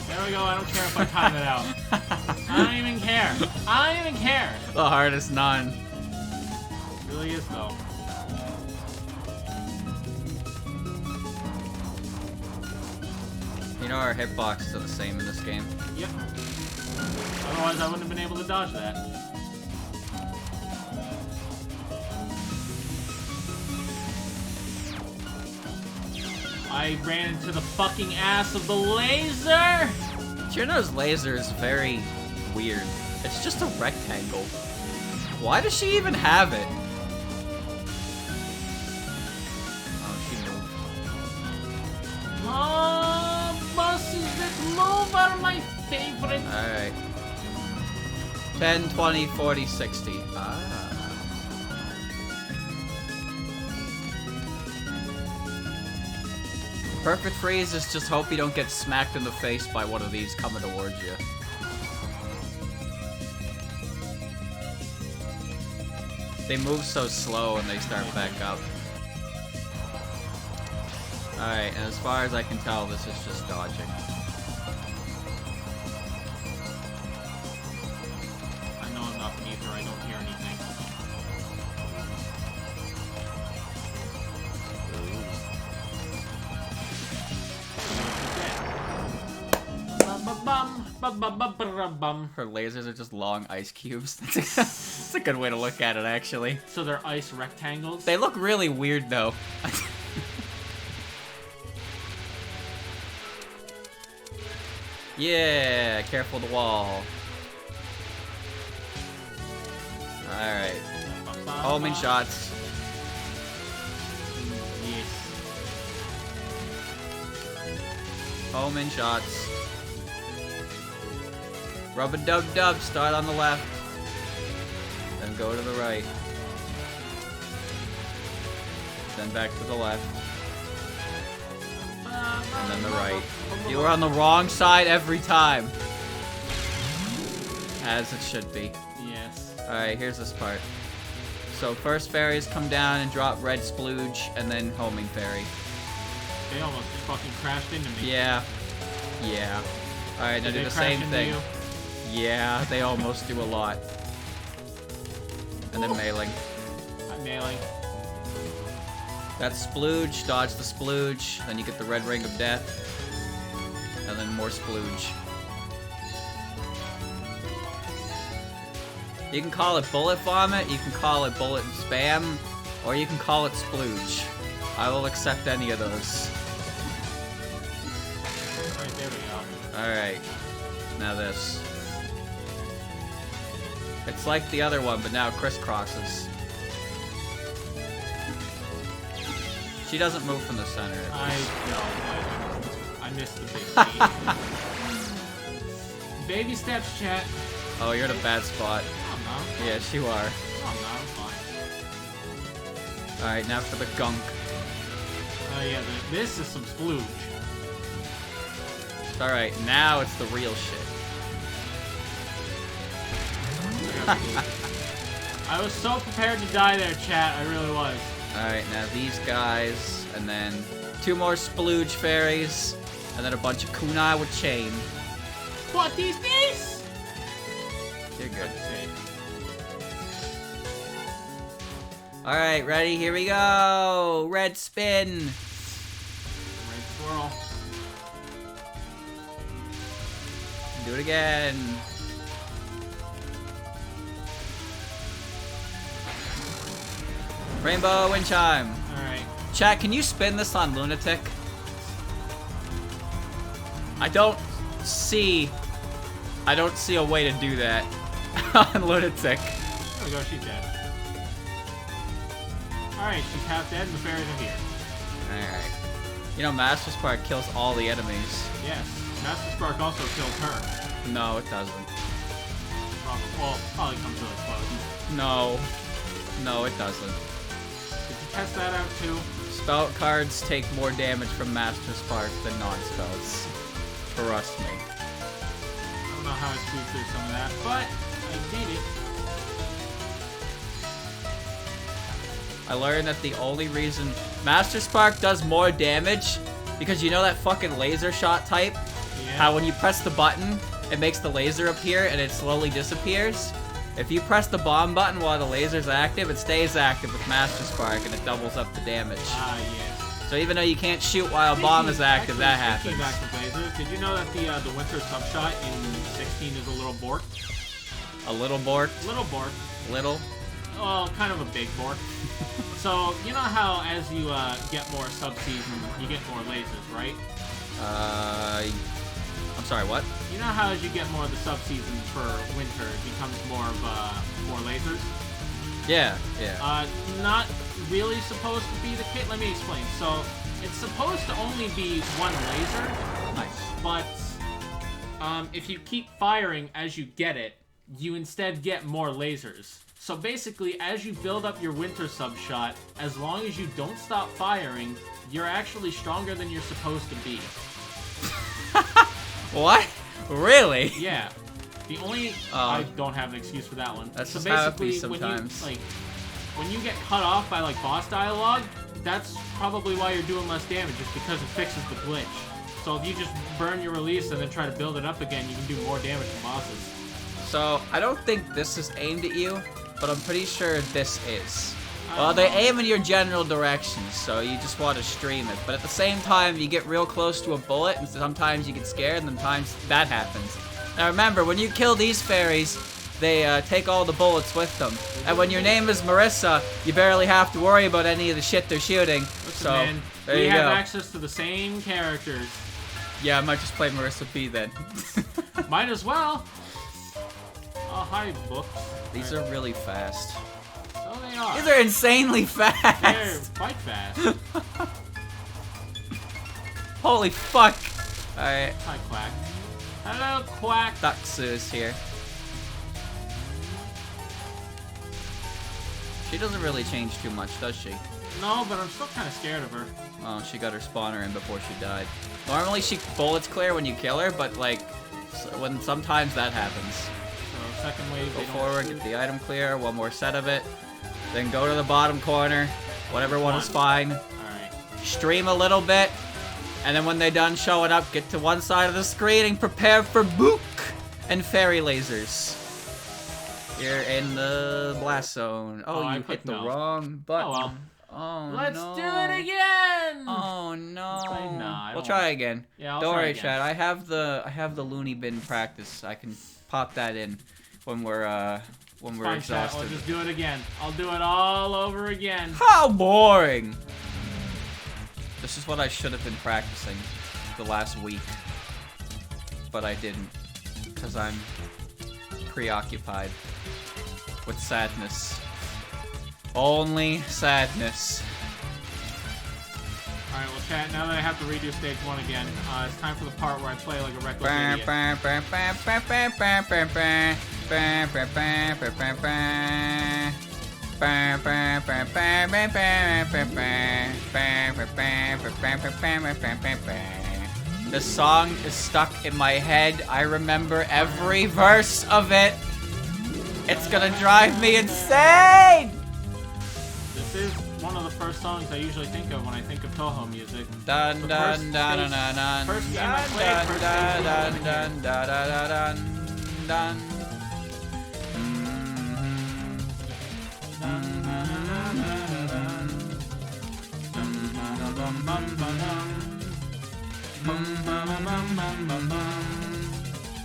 B: There we go, I don't care if I time it out. I don't even care. I don't even care.
A: The hardest none.
B: It really is, though.
A: You know our hitboxes are the same in this game.
B: Yep. Otherwise, I wouldn't have been able to dodge that. I ran into the fucking ass of the laser!
A: Chirna's laser is very weird. It's just a rectangle. Why does she even have it? Oh, she moved.
B: Oh, buses that move are my favorite.
A: Alright. 10, 20, 40, 60. Ah. Perfect freeze is just hope you don't get smacked in the face by one of these coming towards you. They move so slow and they start back up. Alright, and as far as I can tell, this is just dodging.
B: I know I'm not beneath her, I don't hear anything. Bum.
A: Her lasers are just long ice cubes. That's a good way to look at it, actually.
B: So they're ice rectangles?
A: They look really weird, though. Yeah, careful the wall. Alright. Homing shots.
B: Yes.
A: Homing shots. Rub-a-dub-dub, start on the left. Then go to the right. Then back to the left. And then the right. You were on the wrong side every time. As it should be.
B: Yes.
A: Alright, here's this part. So first fairies come down and drop red splooge, and then homing fairy.
B: They almost just fucking crashed into me.
A: Yeah. Yeah. Alright, now do the same thing.
B: You?
A: Yeah, they almost do a lot. And then mailing.
B: I'm nailing.
A: That's splooge, dodge the splooge, then you get the red ring of death. And then more splooge. You can call it bullet vomit, you can call it bullet spam, or you can call it splooge. I will accept any of those.
B: Alright, there we go.
A: Alright. Now this. It's like the other one, but now it crisscrosses. She doesn't move from the center.
B: I missed the big beat. Baby steps, chat.
A: Oh, you're in a bad spot.
B: Oh, no.
A: Yes, you are.
B: Oh, no, I'm fine.
A: Alright, now for the gunk.
B: Oh, yeah, this is some splooge.
A: Alright, now it's the real shit.
B: I was so prepared to die there, chat. I really was.
A: Alright, now these guys, and then 2 more splooge fairies, and then a bunch of kunai with chain.
B: What is this?
A: You're good. Alright, ready? Here we go! Red spin!
B: Red swirl.
A: Do it again. Rainbow wind chime.
B: Alright.
A: Chat, can you spin this on Lunatic? I don't see a way to do that on Lunatic.
B: There we go, she's dead. Alright, she's half dead and the fairies are here.
A: Alright. You know, Master Spark kills all the enemies.
B: Yes. Master Spark also kills her.
A: No, it doesn't.
B: Well, probably comes really close.
A: No. No, it doesn't.
B: Did you test that out too?
A: Spell cards take more damage from Master Spark than non-spells. Trust me.
B: I don't know how I squeezed through some of that, but I did it.
A: I learned that the only reason Master Spark does more damage because you know that fucking laser shot type?
B: Yeah.
A: How when you press the button, it makes the laser appear and it slowly disappears? If you press the bomb button while the laser's active, it stays active with Master Spark and it doubles up the damage.
B: Ah, yes.
A: So even though you can't shoot while a bomb is active, that happens.
B: Back to lasers, did you know that the winter subshot in 16 is a little bork?
A: A little bork?
B: Little bork.
A: Little?
B: Well, kind of a big bork. So, you know how as you get more sub-season, you get more lasers, right?
A: I'm sorry, what?
B: You know how as you get more of the sub-season for winter, it becomes more of more lasers?
A: Yeah, yeah.
B: Not really supposed to be the case. Let me explain. So, it's supposed to only be one laser.
A: Nice.
B: But, if you keep firing as you get it, you instead get more lasers. So basically, as you build up your winter sub-shot, as long as you don't stop firing, you're actually stronger than you're supposed to be.
A: What? Really?
B: Yeah. The only... I don't have an excuse for that one.
A: That's
B: so
A: just how it be
B: basically,
A: sometimes.
B: when you get cut off by, like, boss dialogue, that's probably why you're doing less damage, just because it fixes the glitch. So if you just burn your release and then try to build it up again, you can do more damage to bosses.
A: So, I don't think this is aimed at you, but I'm pretty sure this is. Well, they aim in your general direction, so you just want to stream it. But at the same time, you get real close to a bullet, and sometimes you get scared, and sometimes that happens. Now remember, when you kill these fairies, they take all the bullets with them. And when your name is Marissa, you barely have to worry about any of the shit they're shooting.
B: Listen,
A: so,
B: man,
A: there
B: we
A: you
B: have
A: go.
B: access to the same characters.
A: Yeah, I might just play Marissa B then.
B: Might as well. Oh, hi, books.
A: These are really fast.
B: So they are.
A: These are insanely fast!
B: They're quite fast.
A: Holy fuck! Alright.
B: Hi, Quack. Hello, Quack.
A: Duxu's here. She doesn't really change too much, does she?
B: No, but I'm still kind of scared of her.
A: Oh, she got her spawner in before she died. Normally she bullets clear when you kill her, but like, when sometimes that happens.
B: So second wave.
A: Go
B: they don't
A: forward,
B: shoot.
A: get the item clear, one more set of it. Then go to the bottom corner. Whatever one is fine.
B: Alright.
A: Stream a little bit. And then when they're done showing up, get to one side of the screen and prepare for Book and Fairy Lasers. You're in the blast zone. Oh,
B: I
A: you hit
B: clicked
A: the
B: no.
A: wrong button.
B: Oh well.
A: Oh,
B: Let's
A: no.
B: do it again!
A: Oh no.
B: I
A: We'll
B: don't
A: try again.
B: Yeah, I'll
A: Don't
B: try
A: worry,
B: again.
A: Chad. I have the loony bin practice. I can pop that in when we're
B: Fine, chat,
A: exhausted.
B: I'll just do it again. I'll do it all over again.
A: How boring! This is what I should have been practicing the last week, but I didn't, because I'm preoccupied with sadness. Only sadness.
B: Alright, well chat, now that I have to redo stage 1 again, it's time for the part where I play like a reckless idiot.
A: The song is stuck in my head. I remember every verse of it. It's gonna drive me insane!
B: This is one of the first songs I usually think of when I think of Touhou music.
A: Dun
B: The
A: dun
B: first
A: dun
B: stage-
A: dun dun
B: first game I
A: dun
B: played,
A: dun
B: first
A: dun
B: stage
A: dun dun dun dun dun.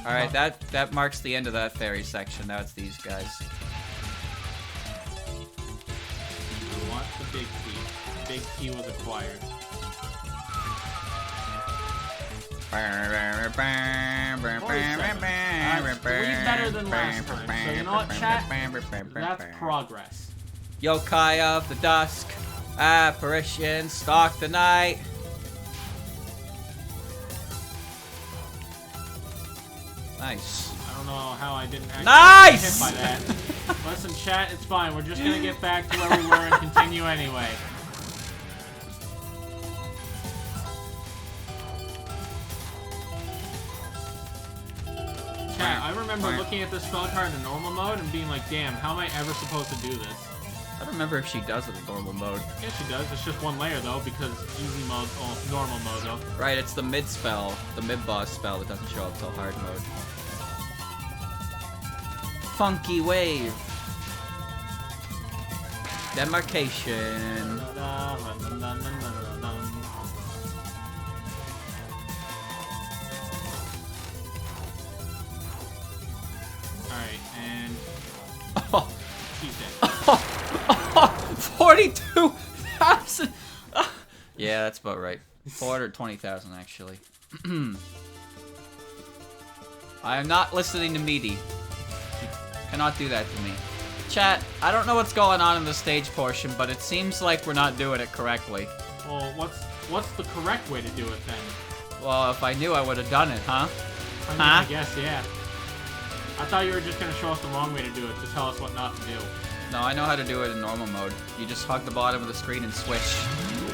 A: Alright, that marks the end of that fairy section. Now it's these guys.
B: I want the big key. The big key was acquired. Three better than last time. So you know what, chat? That's progress.
A: Yokai of the dusk, apparition, stalk the night. Nice.
B: I don't know how I didn't actually
A: Nice!
B: get hit by that. Listen, chat, it's fine. We're just gonna get back to where we were and continue anyway. Chat, I remember looking at this spell card in normal mode and being like, damn, how am I ever supposed to do this?
A: I don't remember if she does it in normal mode.
B: Yeah, she does. It's just one layer, though, because easy mode, oh, normal mode, though.
A: Right, it's the mid spell, the mid boss spell that doesn't show up till hard mode. Funky wave. Demarcation.
B: Alright, and
A: Oh,
B: she's dead.
A: 42,000. Yeah, that's about right. 420,000 actually. I am not listening to Meaty. Cannot do that to me. Chat, I don't know what's going on in the stage portion, but it seems like we're not doing it correctly.
B: Well, what's the correct way to do it then?
A: Well, if I knew, I would have done it, huh?
B: I mean,
A: Huh?
B: I guess, yeah. I thought you were just gonna show us the wrong way to do it, to tell us what not to do.
A: No, I know how to do it in normal mode. You just hug the bottom of the screen and switch,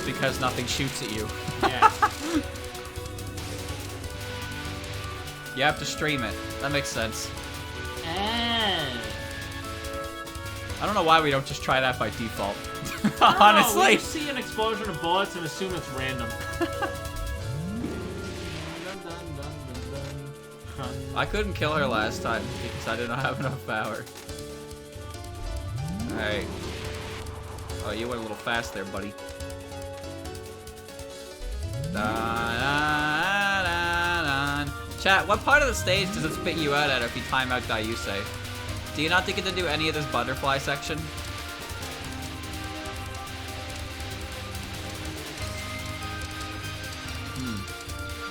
A: because nothing shoots at you.
B: Yeah.
A: You have to stream it. That makes sense. I don't know why we don't just try that by default. Honestly.
B: We just see an explosion of bullets and assume it's random.
A: I couldn't kill her last time because I didn't have enough power. Alright. Oh, you went a little fast there, buddy. Chat, what part of the stage does it spit you out at if you time out Daiusei? Do you not think get to do any of this butterfly section?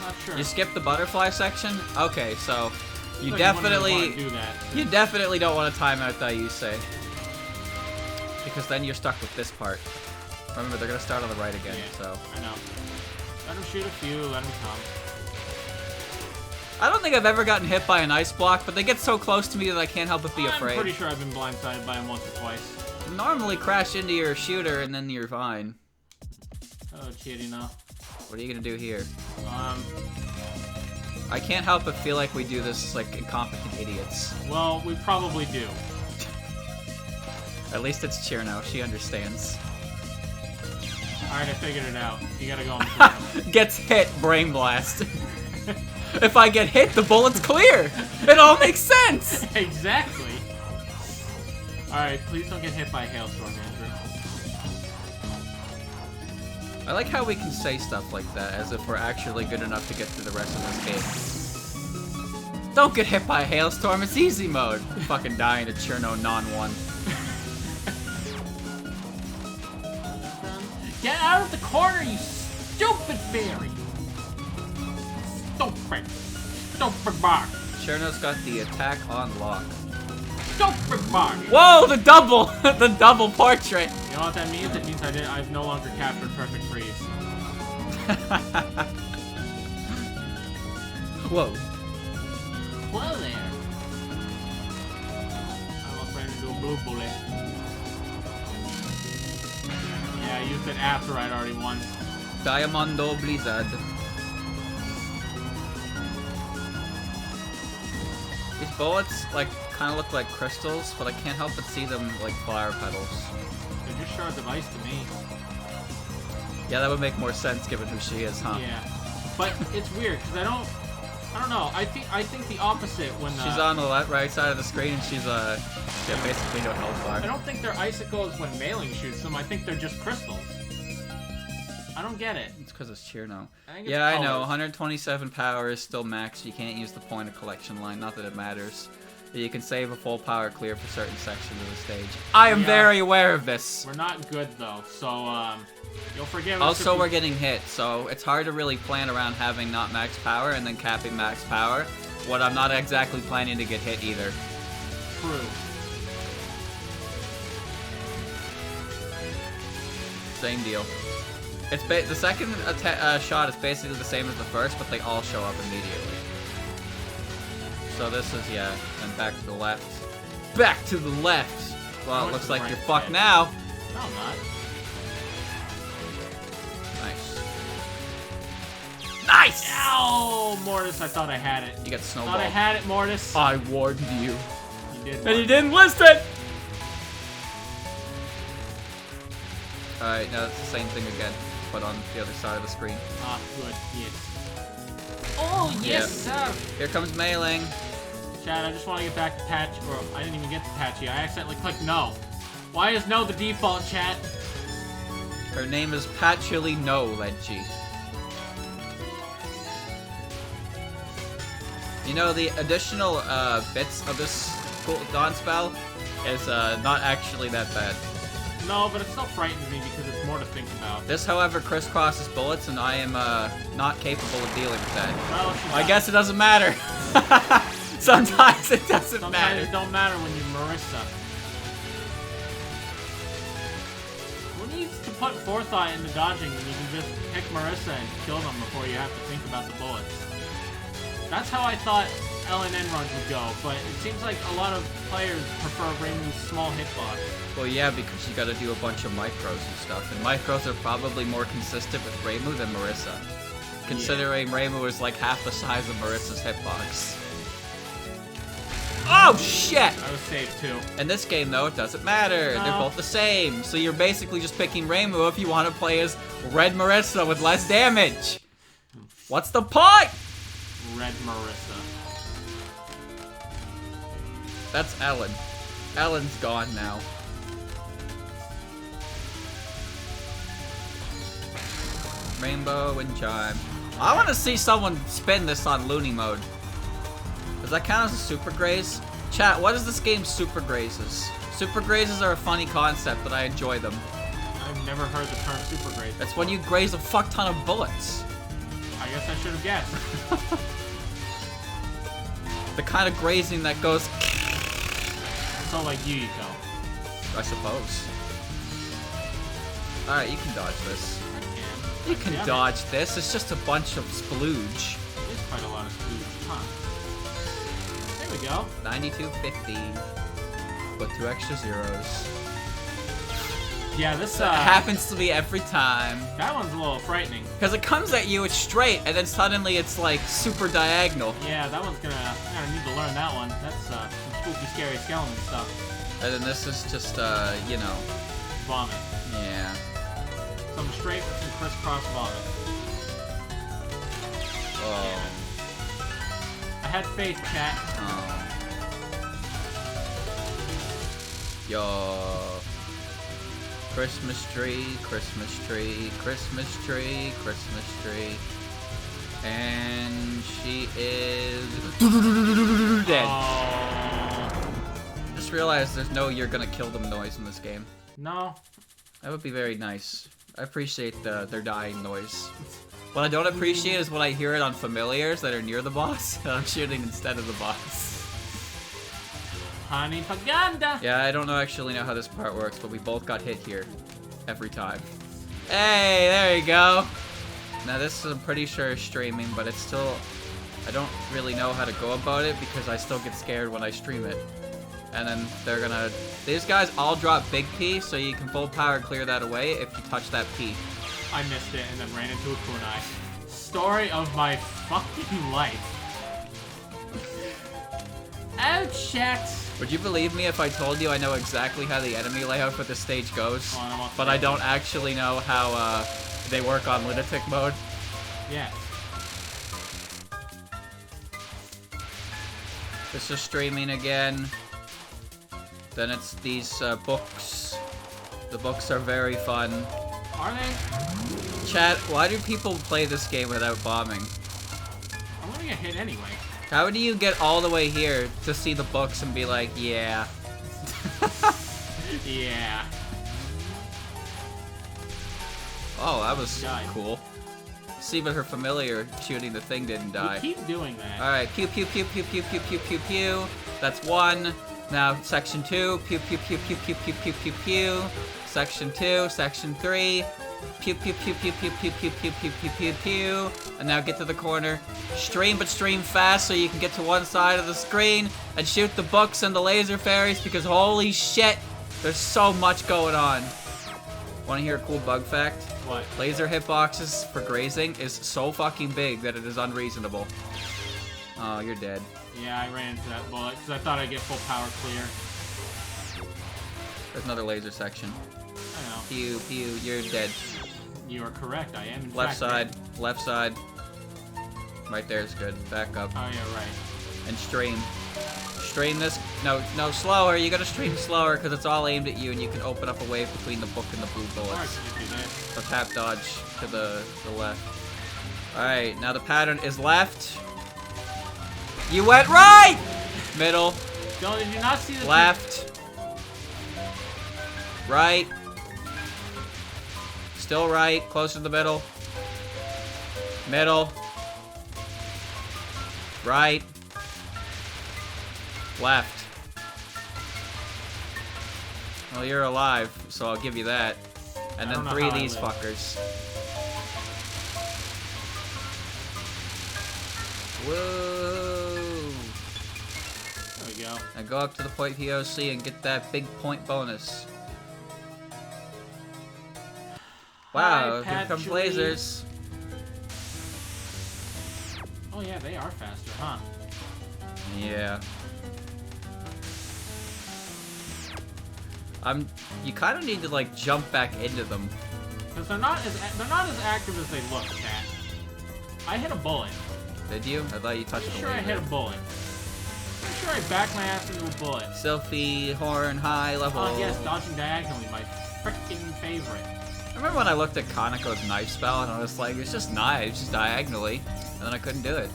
B: Not sure.
A: You skip the butterfly section? Okay, so you
B: Like
A: definitely
B: wouldn't really wanna do that.
A: you definitely don't want to time out Daiusei. Because then you're stuck with this part. Remember, they're gonna start on the right again,
B: Yeah,
A: so.
B: I know. Let him shoot a few, let him come.
A: I don't think I've ever gotten hit by an ice block, but they get so close to me that I can't help but be
B: I'm
A: afraid.
B: pretty sure I've been blindsided by him once or twice.
A: Normally crash into your shooter and then you're fine.
B: Oh, Chirino.
A: What are you gonna do here? I can't help but feel like we do this like incompetent idiots.
B: Well, we probably do.
A: At least it's Cherno. She understands.
B: Alright, I figured it out. You gotta go on.
A: Gets hit, brain blast. If I get hit, the bullet's clear. It all makes sense.
B: Exactly. Alright, please don't get hit by a hailstorm, Andrew.
A: I like how we can say stuff like that as if we're actually good enough to get through the rest of this game. Don't get hit by a hailstorm, it's easy mode. Fucking dying to Cherno non-1.
B: Get out of the corner, you stupid fairy! Stupid. Stupid bar.
A: Cherno's got the attack on lock.
B: Stupid bar.
A: Whoa, the double! The double portrait!
B: You know what that means? It means I've no longer captured perfect freeze.
A: Whoa.
B: Whoa there. I almost ran into a blue bullet. Yeah, I used it after I'd already won.
A: Diamondo Blizzard. These bullets, like, kind of look like crystals, but I can't help but see them like flower petals.
B: They're just shards of ice to me.
A: Yeah, that would make more sense given who she is, huh?
B: Yeah, but it's weird because I don't know. I think the opposite when
A: she's on the right side of the screen and she's yeah, basically no health bar.
B: I don't think they're icicles when Mailing shoots them. I think they're just crystals. I don't get it.
A: It's because it's Cherno.
B: Yeah,
A: I know. 127 power is still max. You can't use the point of collection line. Not that it matters. But you can save a full power clear for certain sections of the stage. I am very aware of this.
B: We're not good though, so you'll forgive us.
A: Also, we're getting hit, so it's hard to really plan around having not max power and then capping max power. What I'm not exactly planning to get hit either.
B: True.
A: Same deal. It's the second shot is basically the same as the first, but they all show up immediately. So this is, yeah, and back to the left. Back to the left! Well, it looks like you're fucked now.
B: No, I'm not.
A: Nice. Nice!
B: Ow! Mortis, I thought I had it.
A: You got snowballed.
B: Thought I had it, Mortis.
A: I warned you.
B: You did.
A: And you didn't listen! Alright, now it's the same thing again, but on the other side of the screen.
B: Ah, good. Yes. Oh, yes, sir!
A: Here comes Mailing.
B: Chad, I just want to get back to Patch, or I didn't even get to Patchy. I accidentally clicked no. Why is no the default, chat?
A: Her name is Patchily No Ledgy. You know, the additional bits of this cooldown spell is not actually that bad.
B: No, but it still frightens me because it's more to think about.
A: This, however, crisscrosses bullets, and I am not capable of dealing with that.
B: Well,
A: I guess it doesn't matter. Sometimes it doesn't matter.
B: Sometimes it don't matter when you're Marissa. Who needs to put forethought into dodging when you can just pick Marissa and kill them before you have to think about the bullets? That's how I thought LNN runs would go, but it seems like a lot of players prefer Raimu's small hitbox.
A: Well, yeah, because you gotta do a bunch of micros and stuff, and micros are probably more consistent with Reimu than Marissa. Considering Reimu is like half the size of Marissa's hitbox. Oh, shit!
B: I was safe, too.
A: In this game, though, it doesn't matter. No. They're both the same. So you're basically just picking Reimu if you want to play as Red Marissa with less damage. What's the point?
B: Red Marissa.
A: That's Ellen. Ellen's gone now. Rainbow and Chime. I want to see someone spin this on Looney mode. Does that count as a super graze? Chat, what is this game super grazes? Super grazes are a funny concept, but I enjoy them.
B: I've never heard the term super graze.
A: That's when you graze a fuck ton of bullets.
B: I guess I should have guessed.
A: The kind of grazing that goes...
B: It's all like Yu-Gi-Oh!
A: I suppose. Alright, you can dodge this. You can dodge this. It's just a bunch of splooge.
B: It is quite a lot of splooge, huh? There we go.
A: 9250. Put 2 extra zeros.
B: Yeah, this
A: happens to me every time.
B: That one's a little frightening.
A: Because it comes at you, it's straight, and then suddenly it's like super diagonal.
B: Yeah, that one's gonna need to learn that one. That's some spooky, scary skeleton stuff.
A: And then this is just, you know.
B: Vomit.
A: Yeah.
B: Some straight and some crisscross vomit.
A: Oh.
B: I had faith, chat.
A: Oh. Yo. Christmas tree, Christmas tree, Christmas tree, Christmas tree. And she is dead. Just realized there's no "you're gonna kill them" noise in this game.
B: No.
A: That would be very nice. I appreciate their dying noise. What I don't appreciate is when I hear it on familiars that are near the boss, and I'm shooting instead of the boss.
B: Honey Paganda!
A: Yeah, I don't actually know how this part works, but we both got hit here. Every time. Hey, there you go! Now this is, I'm pretty sure, is streaming, but it's still... I don't really know how to go about it because I still get scared when I stream it. And then they're gonna... These guys all drop big P, so you can full power clear that away if you touch that P.
B: I missed it and then ran into a kunai. Story of my fucking life. Oh, chat.
A: Would you believe me if I told you I know exactly how the enemy layout for the stage goes, but I don't actually know how they work on lunatic mode?
B: Yeah.
A: This is streaming again. Then it's these books. The books are very fun.
B: Are they?
A: Chat, why do people play this game without bombing?
B: I'm gonna get hit anyway.
A: How do you get all the way here to see the books and be like, yeah?
B: Yeah.
A: Oh, that was
B: Died.
A: cool. See, but her familiar shooting the thing didn't die.
B: You keep doing that.
A: Alright, pew pew pew pew pew pew pew pew pew. That's one. Now section 2. Pew pew pew pew pew pew pew pew pew. Section 2, section 3. Pew pew pew pew pew pew pew pew pew pew pew pew. And now get to the corner. Stream, but stream fast so you can get to one side of the screen and shoot the books and the laser fairies because holy shit, there's so much going on. Want to hear a cool bug fact?
B: What?
A: Laser hitboxes for grazing is so fucking big that it is unreasonable. Oh, you're dead.
B: Yeah, I ran into that bullet because I thought I'd get full power clear.
A: There's another laser section.
B: I know.
A: Pew, pew, you're dead.
B: You are correct. I am in
A: Left
B: fact
A: side,
B: dead.
A: left side. Right there is good. Back up.
B: Oh yeah, right.
A: And stream. Stream this. No, slower. You gotta stream slower because it's all aimed at you and you can open up a wave between the book and the blue bullets. Or tap dodge to the left. Alright, now the pattern is left. You went right! Middle.
B: Did you not see the
A: left. Right. Still right. Closer to the middle. Middle. Right. Left. Well, you're alive, so I'll give you that. And then 3 of these fuckers. Whoa!
B: There we go.
A: Now go up to the point POC and get that big point bonus. Wow, here comes lasers.
B: Oh yeah, they are faster, huh?
A: Yeah. You kind of need to like jump back into them.
B: Because they're not as active as they look, chat. I hit a bullet.
A: Did you? I thought you touched
B: I'm
A: the
B: sure I hit a bullet. I'm sure I backed my ass into a bullet.
A: Selfie, horn, high level.
B: Oh yes, dodging diagonally, my freaking favorite.
A: I remember when I looked at Kaneko's knife spell and I was like, it's just knives, just diagonally. And then I couldn't do it.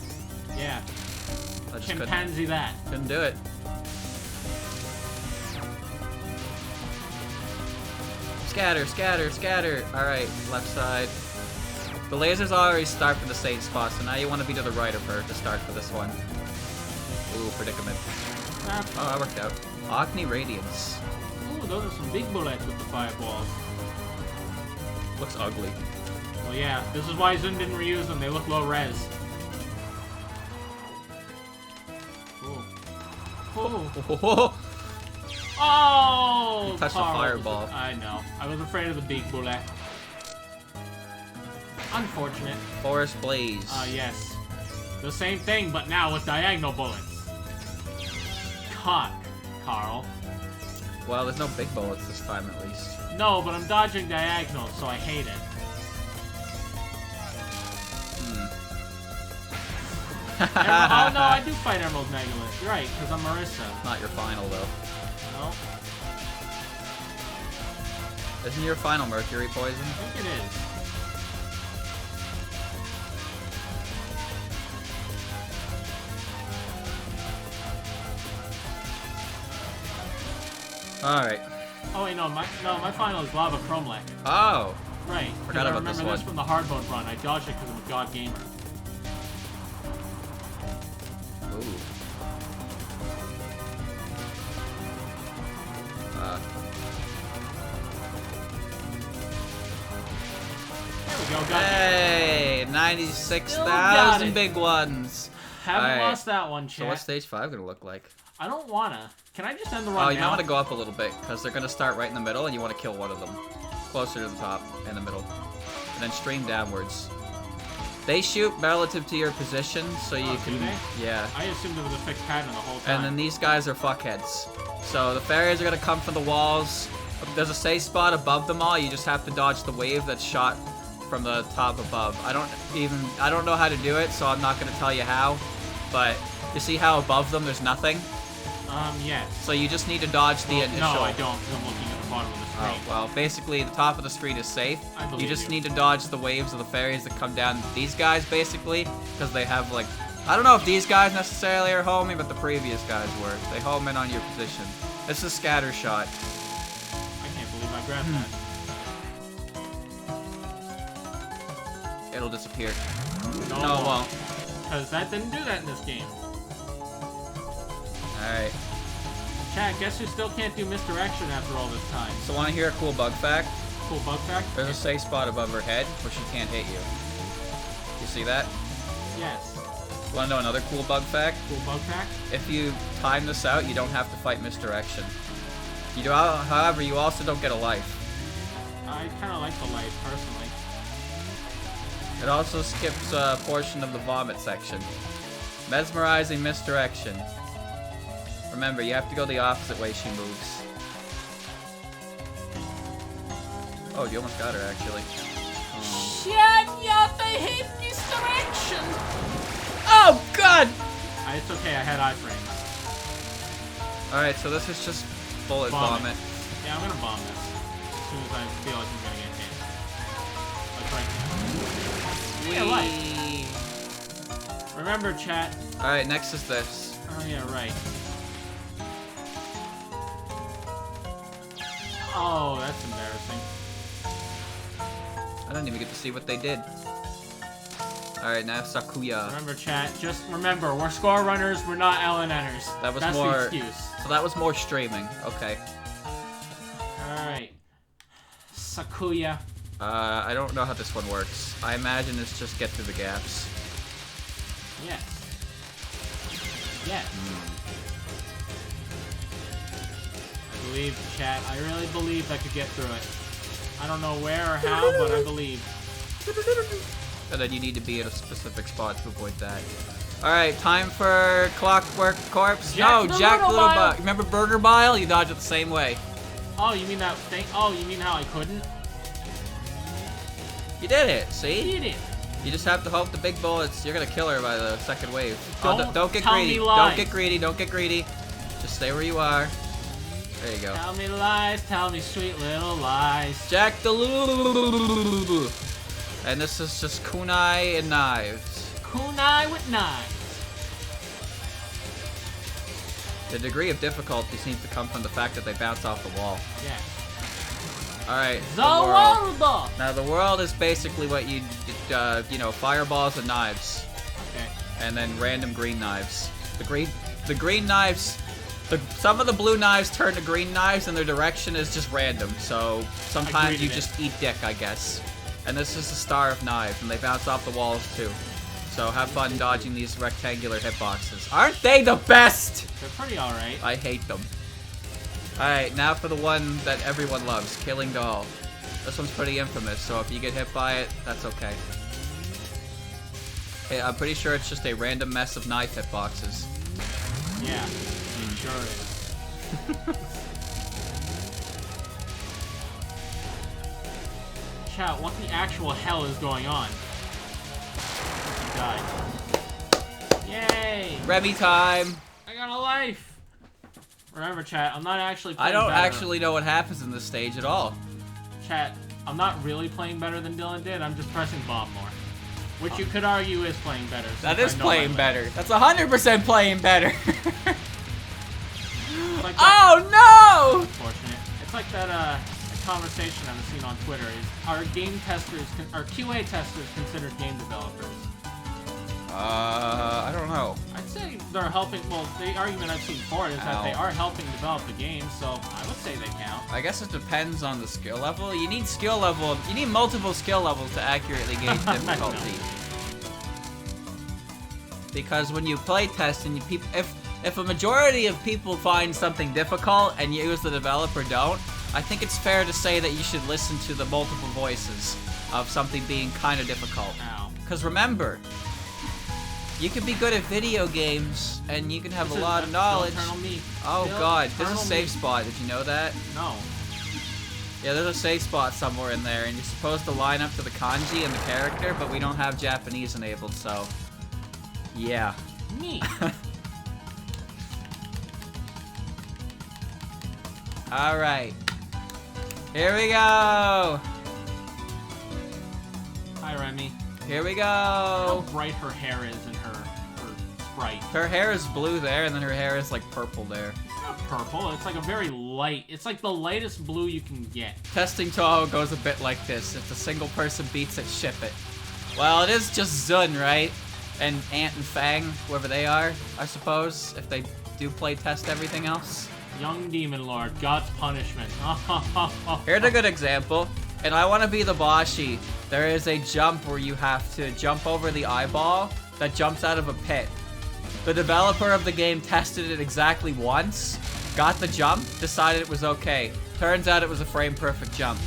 B: Yeah.
A: I just
B: Chimpanzee that.
A: Couldn't do it. Scatter, scatter, scatter. Alright, left side. The lasers always start from the same spot, so now you want to be to the right of her to start for this one. Ooh, predicament. Oh, that worked out. Acne Radiance.
B: Ooh, those are some big bullets with the fireballs.
A: Looks ugly.
B: Well, yeah, this is why Zun didn't reuse them. They look low res. Ooh. Ooh. Oh!
A: You touched a
B: Carl.
A: fireball.
B: I know. I was afraid of the big bullet. Unfortunate.
A: Forest Blaze.
B: Yes. The same thing, but now with diagonal bullets. Cut, Carl.
A: Well, there's no big bullets this time, at least.
B: No, but I'm dodging diagonal, so I hate it. Oh no, I do fight Emerald Megalith. You're right, because I'm Marissa.
A: Not your final, though.
B: No,
A: Isn't your final Mercury Poison?
B: I think it is.
A: Alright.
B: Oh wait, no, my final is Lava Chromlech.
A: Oh!
B: Right.
A: Forgot about this
B: I remember
A: one.
B: this from the hard mode run. I dodged it because I'm a god gamer.
A: Ooh.
B: There we go, got it.
A: Hey!
B: Still
A: 96,000
B: got
A: big ones!
B: Haven't
A: Alright.
B: lost that one,
A: So
B: chat.
A: what's stage 5 gonna look like?
B: I don't wanna. Can I just end the run
A: Oh,
B: now?
A: you might want to go up a little bit, because they're gonna start right in the middle, and you want to kill one of them. Closer to the top, in the middle. And then stream downwards. They shoot relative to your position, so you
B: Oh,
A: can...
B: do they?
A: Yeah.
B: I assumed it was a fixed pattern the whole time.
A: And then these guys are fuckheads. So the fairies are gonna come from the walls. There's a safe spot above them all. You just have to dodge the wave that's shot from the top above. I don't know how to do it, so I'm not gonna tell you how. But you see how above them there's nothing?
B: Yes.
A: So you just need to dodge the initial.
B: No, I don't, because I'm looking at the bottom of the screen.
A: Oh, well, basically the top of the screen is safe.
B: I believe
A: You just
B: you.
A: need to dodge the waves of the fairies that come down. These guys, basically, because they have, like... I don't know if these guys necessarily are homing, but the previous guys were. They home in on your position. This is scatter shot.
B: I can't believe I grabbed that.
A: It'll disappear.
B: No,
A: it won't.
B: Because that didn't do that in this game.
A: Alright.
B: Chat, guess who still can't do misdirection after all this time?
A: So want to hear a cool bug fact?
B: Cool bug fact?
A: There's a safe spot above her head where she can't hit you. You see that?
B: Yes.
A: Want to know another cool bug fact?
B: Cool bug fact?
A: If you time this out, you don't have to fight misdirection. You do, however, you also don't get a life.
B: I kind of like the light, personally.
A: It also skips a portion of the vomit section. Mesmerizing misdirection. Remember, you have to go the opposite way she moves. Oh, you almost got her, actually.
B: Shut I hate misdirection!
A: Oh, God!
B: It's okay, I had iframes.
A: Alright, so this is just bullet
B: Bomb it.
A: vomit.
B: Yeah, I'm gonna bomb this. As soon as I feel like I'm gonna get hit. Like right now. Yeah, light. Remember, chat.
A: Alright, next is this.
B: Oh, yeah, right. Oh, that's embarrassing.
A: I don't even get to see what they did. Alright, now Sakuya.
B: Remember, chat. Just remember, we're score runners, we're not LNNers.
A: That was
B: That's
A: more...
B: the excuse.
A: So that was more streaming. Okay.
B: Alright. Sakuya.
A: I don't know how this one works. I imagine it's just get through the gaps.
B: Yes. Yes. I believe, chat. I really believed I could get through it. I don't know where or how, but I believe.
A: And then you need to be at a specific spot to avoid that. Alright, time for Clockwork Corpse.
B: Jack
A: No,
B: the
A: Jack the
B: Little
A: Little
B: Bile.
A: Bile. Remember Burger Bile? You dodge it the same way.
B: Oh, you mean that thing? Oh, you mean how I couldn't?
A: You did it, see?
B: Did it.
A: You just have to hope the big bullets, you're gonna kill her by the second wave.
B: Don't
A: get
B: tell
A: greedy.
B: me lies.
A: Don't get greedy, don't get greedy. Just stay where you are. There you go.
B: Tell me lies, tell me sweet little lies.
A: Jack the Little. And this is just kunai and knives.
B: Kunai with knives.
A: The degree of difficulty seems to come from the fact that they bounce off the wall.
B: Yeah.
A: Alright,
B: The world.
A: Now the world is basically what you know, fireballs and knives.
B: Okay.
A: And then random green knives. The green knives, some of the blue knives turn to green knives and their direction is just random. So sometimes you just eat dick, I guess. And this is the star of knives and they bounce off the walls too. So have fun dodging these rectangular hitboxes. Aren't they the best?
B: They're pretty alright.
A: I hate them. Alright, now for the one that everyone loves, Killing Doll. This one's pretty infamous, so if you get hit by it, that's okay. Hey, I'm pretty sure it's just a random mess of knife hitboxes.
B: Yeah, it sure is. Chat, what the actual hell is going on? He died. Yay!
A: Remy time!
B: I got a life! Remember, chat, I'm not actually playing
A: I don't
B: better.
A: actually know what happens in this stage at all.
B: Chat, I'm not really playing better than Dylan did, I'm just pressing bomb more. Which you could argue is playing better.
A: That is playing better. That's 100% playing better.
B: Like
A: oh no!
B: Unfortunate. It's like that conversation I've seen on Twitter. Is are game testers, are QA testers considered game developers?
A: I don't know.
B: I'd say they're helping. Well, the argument I've seen for it is that they are helping develop the game, so I would say they count.
A: I guess it depends on the skill level. You need skill level. You need multiple skill levels to accurately gauge difficulty. Because when you play test and if a majority of people find something difficult and you as the developer don't, I think it's fair to say that you should listen to the multiple voices of something being kind of difficult. Because remember, you can be good at video games and you can have a lot of knowledge. Oh god, there's a safe spot. Did you know that?
B: No.
A: Yeah, there's a safe spot somewhere in there, and you're supposed to line up to the kanji and the character, but we don't have Japanese enabled, so yeah.
B: Me.
A: Alright. Here we go!
B: Hi, Remy.
A: Here we go!
B: How bright her hair is in her sprite.
A: Her hair is blue there, and then her hair is like purple there.
B: It's not purple, it's like a very light, it's like the lightest blue you can get.
A: Testing Touhou goes a bit like this. If a single person beats it, ship it. Well, it is just Zun, right? And Ant and Fang, whoever they are, I suppose, if they do play test everything else.
B: Young Demon Lord, God's punishment.
A: Here's a good example. And I want to be the Boshi. There is a jump where you have to jump over the eyeball that jumps out of a pit. The developer of the game tested it exactly once, got the jump, decided it was okay. Turns out it was a frame-perfect jump.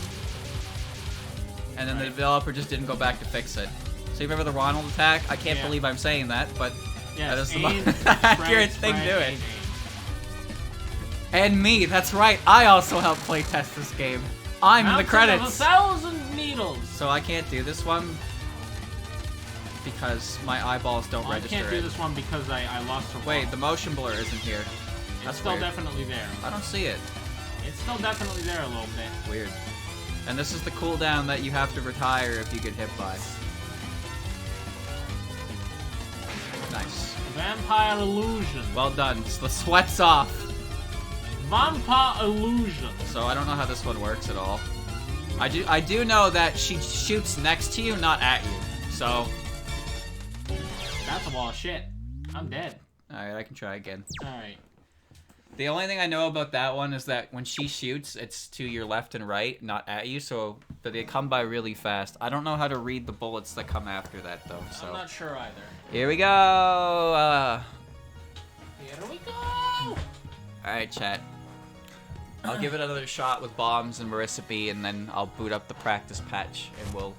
A: And then the developer just didn't go back to fix it. So you remember the Ronald attack? I can't believe I'm saying that, but that is the most accurate thing to it. And me, that's right. I also helped play test this game. I'm in the credits.
B: 1,000 needles.
A: So I can't do this one because my eyeballs don't register.
B: I can't do this one because I lost her.
A: Wait, the motion blur isn't here.
B: It's still definitely there.
A: I don't see it.
B: It's still definitely there a little bit.
A: Weird. And this is the cooldown that you have to retire if you get hit by. Nice.
B: Vampire illusion.
A: Well done. The sweat's off.
B: Vampire illusion.
A: So I don't know how this one works at all. I do know that she shoots next to you, not at you. So
B: that's a wall of shit. I'm dead.
A: Alright, I can try again.
B: Alright.
A: The only thing I know about that one is that when she shoots, it's to your left and right, not at you, so they come by really fast. I don't know how to read the bullets that come after that, though, so...
B: I'm not sure either.
A: Here we go!
B: Here we go!
A: Alright, chat. I'll give it another shot with bombs and Marissa B, and then I'll boot up the practice patch, and we'll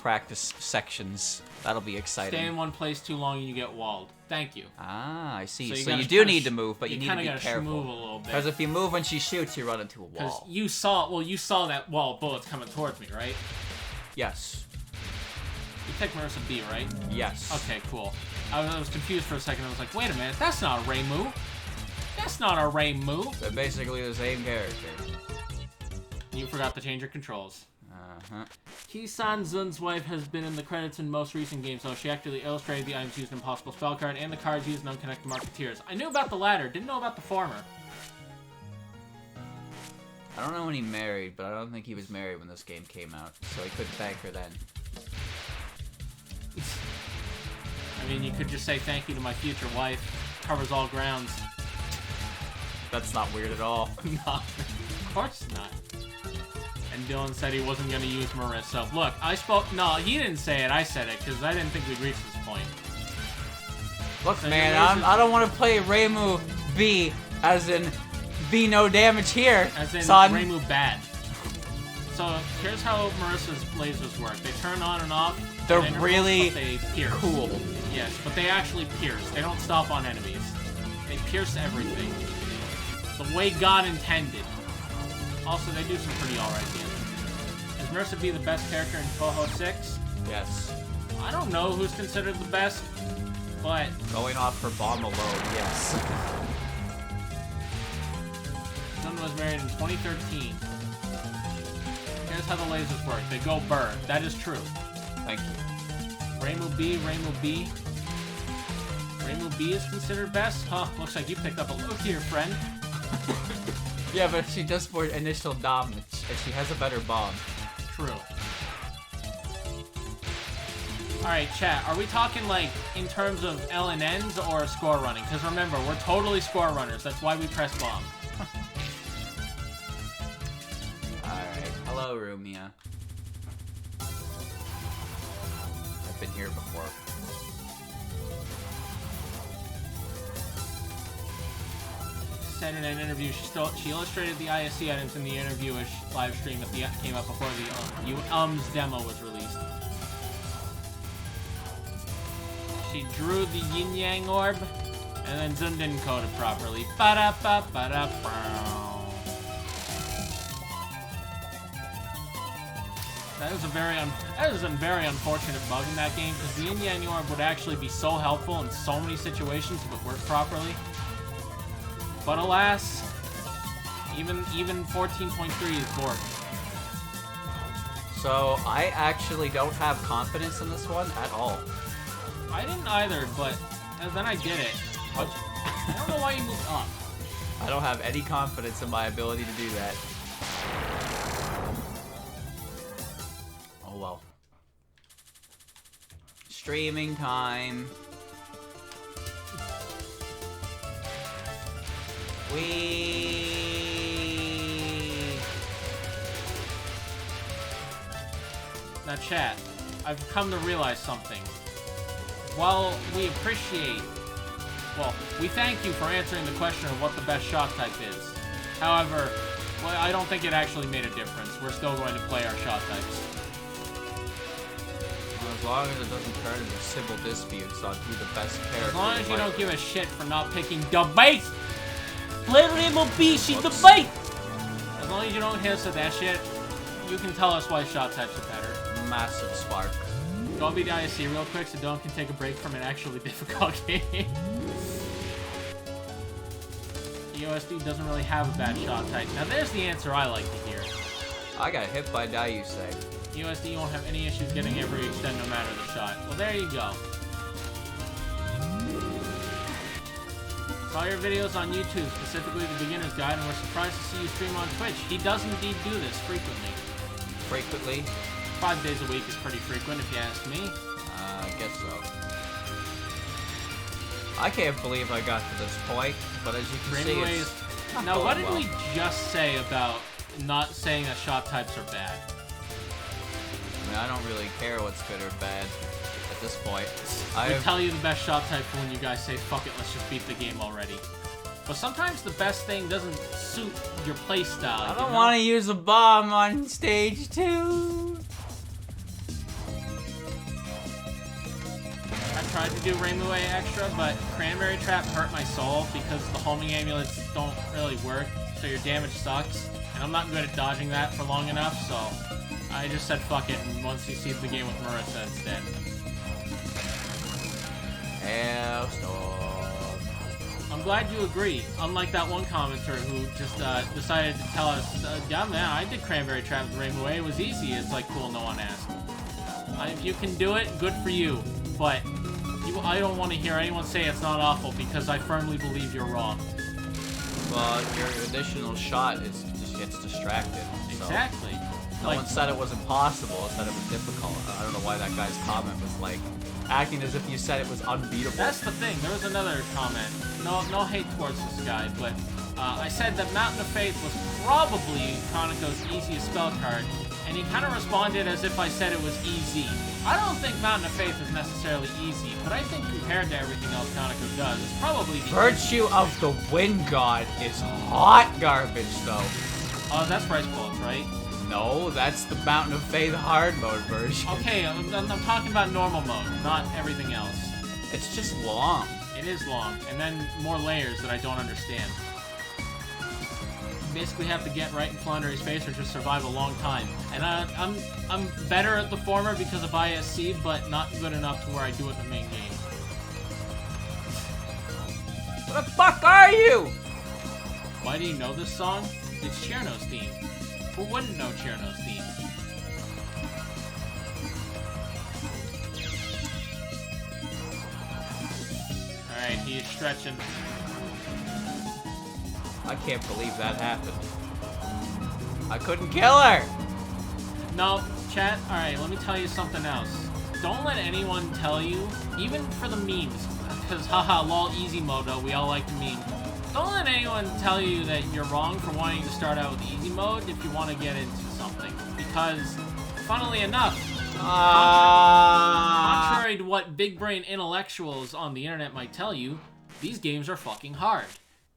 A: practice sections. That'll be exciting.
B: Stay in one place too long and you get walled. Thank you.
A: Ah, I see. So
B: you
A: you do need to move, but you need to be careful.
B: Move a little bit.
A: Because if you move when she shoots, you run into a wall.
B: You saw that wall of bullets coming towards me, right?
A: Yes.
B: You picked Marissa B, right?
A: Yes.
B: Okay, cool. I was confused for a second. I was like, wait a minute, that's not a Ray move. That's not a Ray move.
A: They're basically the same character.
B: You forgot to change your controls.
A: Uh-huh.
B: Kisan Zun's wife has been in the credits in most recent games, so she actually illustrated the items used in Impossible Spell card and the cards used in Unconnected Marketeers. I knew about the latter, didn't know about the former.
A: I don't know when he married, but I don't think he was married when this game came out, so he couldn't thank her then.
B: I mean, you could just say thank you to my future wife. Covers all grounds.
A: That's not weird at all.
B: No, of course not. And Dylan said he wasn't going to use Marissa. Look, I spoke... No, he didn't say it. I said it, because I didn't think we'd reach this point.
A: Look, so man, I don't want to play Reimu B as in be no damage here,
B: As in,
A: son.
B: Reimu bad. So, here's how Marissa's lasers work. They turn on and off.
A: They're
B: at intervals,
A: really
B: but they pierce.
A: cool.
B: Yes, but they actually pierce. They don't stop on enemies. They pierce everything. The way God intended. Also, they do some pretty alright damage. Is Marissa B the best character in Touhou 6?
A: Yes.
B: I don't know who's considered the best, but...
A: Going off her bomb alone, yes.
B: Sun was married in 2013. Here's how the lasers work. They go burr. That is true.
A: Thank you.
B: Reimu B, Reimu B. Reimu B is considered best? Huh, looks like you picked up a look here, friend.
A: Yeah, but she does for initial damage, and she has a better bomb.
B: True. Alright, chat, are we talking, like, in terms of LNNs or score running? Because remember, we're totally score runners. That's why we press bomb.
A: Alright, hello, Rumia. I've been here before.
B: Said in an interview, she illustrated the ISC items in the interviewish live stream that came up before the demo was released. She drew the yin yang orb, and then Zun didn't code it properly. Ba-da-ba-ba-da-bow. That is a very unfortunate bug in that game, because the yin yang orb would actually be so helpful in so many situations if it worked properly. But alas, even 14.3 is borked.
A: So, I actually don't have confidence in this one at all.
B: I didn't either, but then I did it. I don't know why you moved up.
A: I don't have any confidence in my ability to do that. Oh well. Streaming time. Now chat, I've come to realize something. While we appreciate, well, we thank you for answering the question of what the best shot type is. However, well, I don't think it actually made a difference. We're still going to play our shot types. As long as it doesn't turn into civil disputes on who the best character is.
B: As long as you don't give a shit for not picking debate! Play Rainbow B, she debate! As long as you don't hiss at that shit, you can tell us why shot types are better.
A: Massive spark.
B: Go beat ISC real quick so Dylan can take a break from an actually difficult game. EoSD doesn't really have a bad shot type. Now there's the answer I like to hear.
A: I got hit by Dai, you say.
B: EoSD won't have any issues getting every extend no matter the shot. Well, there you go. Saw your videos on YouTube, specifically the beginner's guide, and we're surprised to see you stream on Twitch. He does indeed do this frequently.
A: Frequently?
B: 5 days a week is pretty frequent, if you ask me.
A: I guess so. I can't believe I got to this point, but as you can see, it's not
B: now,
A: going
B: what did
A: well.
B: we just say about not saying that shot types are bad?
A: I mean, I don't really care what's good or bad at this point.
B: I tell you the best shot type for when you guys say, fuck it, let's just beat the game already. But sometimes the best thing doesn't suit your playstyle.
A: I don't want to use a bomb on stage 2.
B: I tried to do Rainbow A extra, but Cranberry Trap hurt my soul because the homing amulets don't really work, so your damage sucks. And I'm not good at dodging that for long enough, so I just said fuck it, and once you see the game with Marissa instead. I'm glad you agree, unlike that one commenter who just decided to tell us, yeah man, I did Cranberry Trap with Rainbow A, it was easy, it's like cool, no one asked. If you can do it, good for you, but I don't want to hear anyone say it's not awful because I firmly believe you're wrong.
A: Well, your additional shot just gets distracted. So.
B: Exactly.
A: No one said it was impossible, it said it was difficult. I don't know why that guy's comment was like, acting as if you said it was unbeatable.
B: That's the thing, there was another comment. No hate towards this guy, but I said that Mountain of Faith was probably Konako's easiest spell card, and he kind of responded as if I said it was easy. I don't think Mountain of Faith is necessarily easy, but I think compared to everything else Kaneko does, it's probably the
A: Virtue of the Wind God is hot garbage, though.
B: Oh, that's Rice Bullets, right?
A: No, that's the Mountain of Faith hard mode version.
B: Okay, I'm talking about normal mode, not everything else.
A: It's just long.
B: It is long, and then more layers that I don't understand. You basically have to get right in Flaundery's face or just survive a long time. And I'm better at the former because of ISC, but not good enough to where I do it in the main game.
A: What the fuck are you?
B: Why do you know this song? It's Cherno's theme. Who wouldn't know Cherno's theme? Alright, he is stretching.
A: I can't believe that happened. I couldn't kill her!
B: No, chat, alright, let me tell you something else. Don't let anyone tell you, even for the memes, because haha, lol, easy modo, we all like the meme. Don't let anyone tell you that you're wrong for wanting to start out with easy mode if you want to get into something. Because, funnily enough, contrary to what big brain intellectuals on the internet might tell you, these games are fucking hard.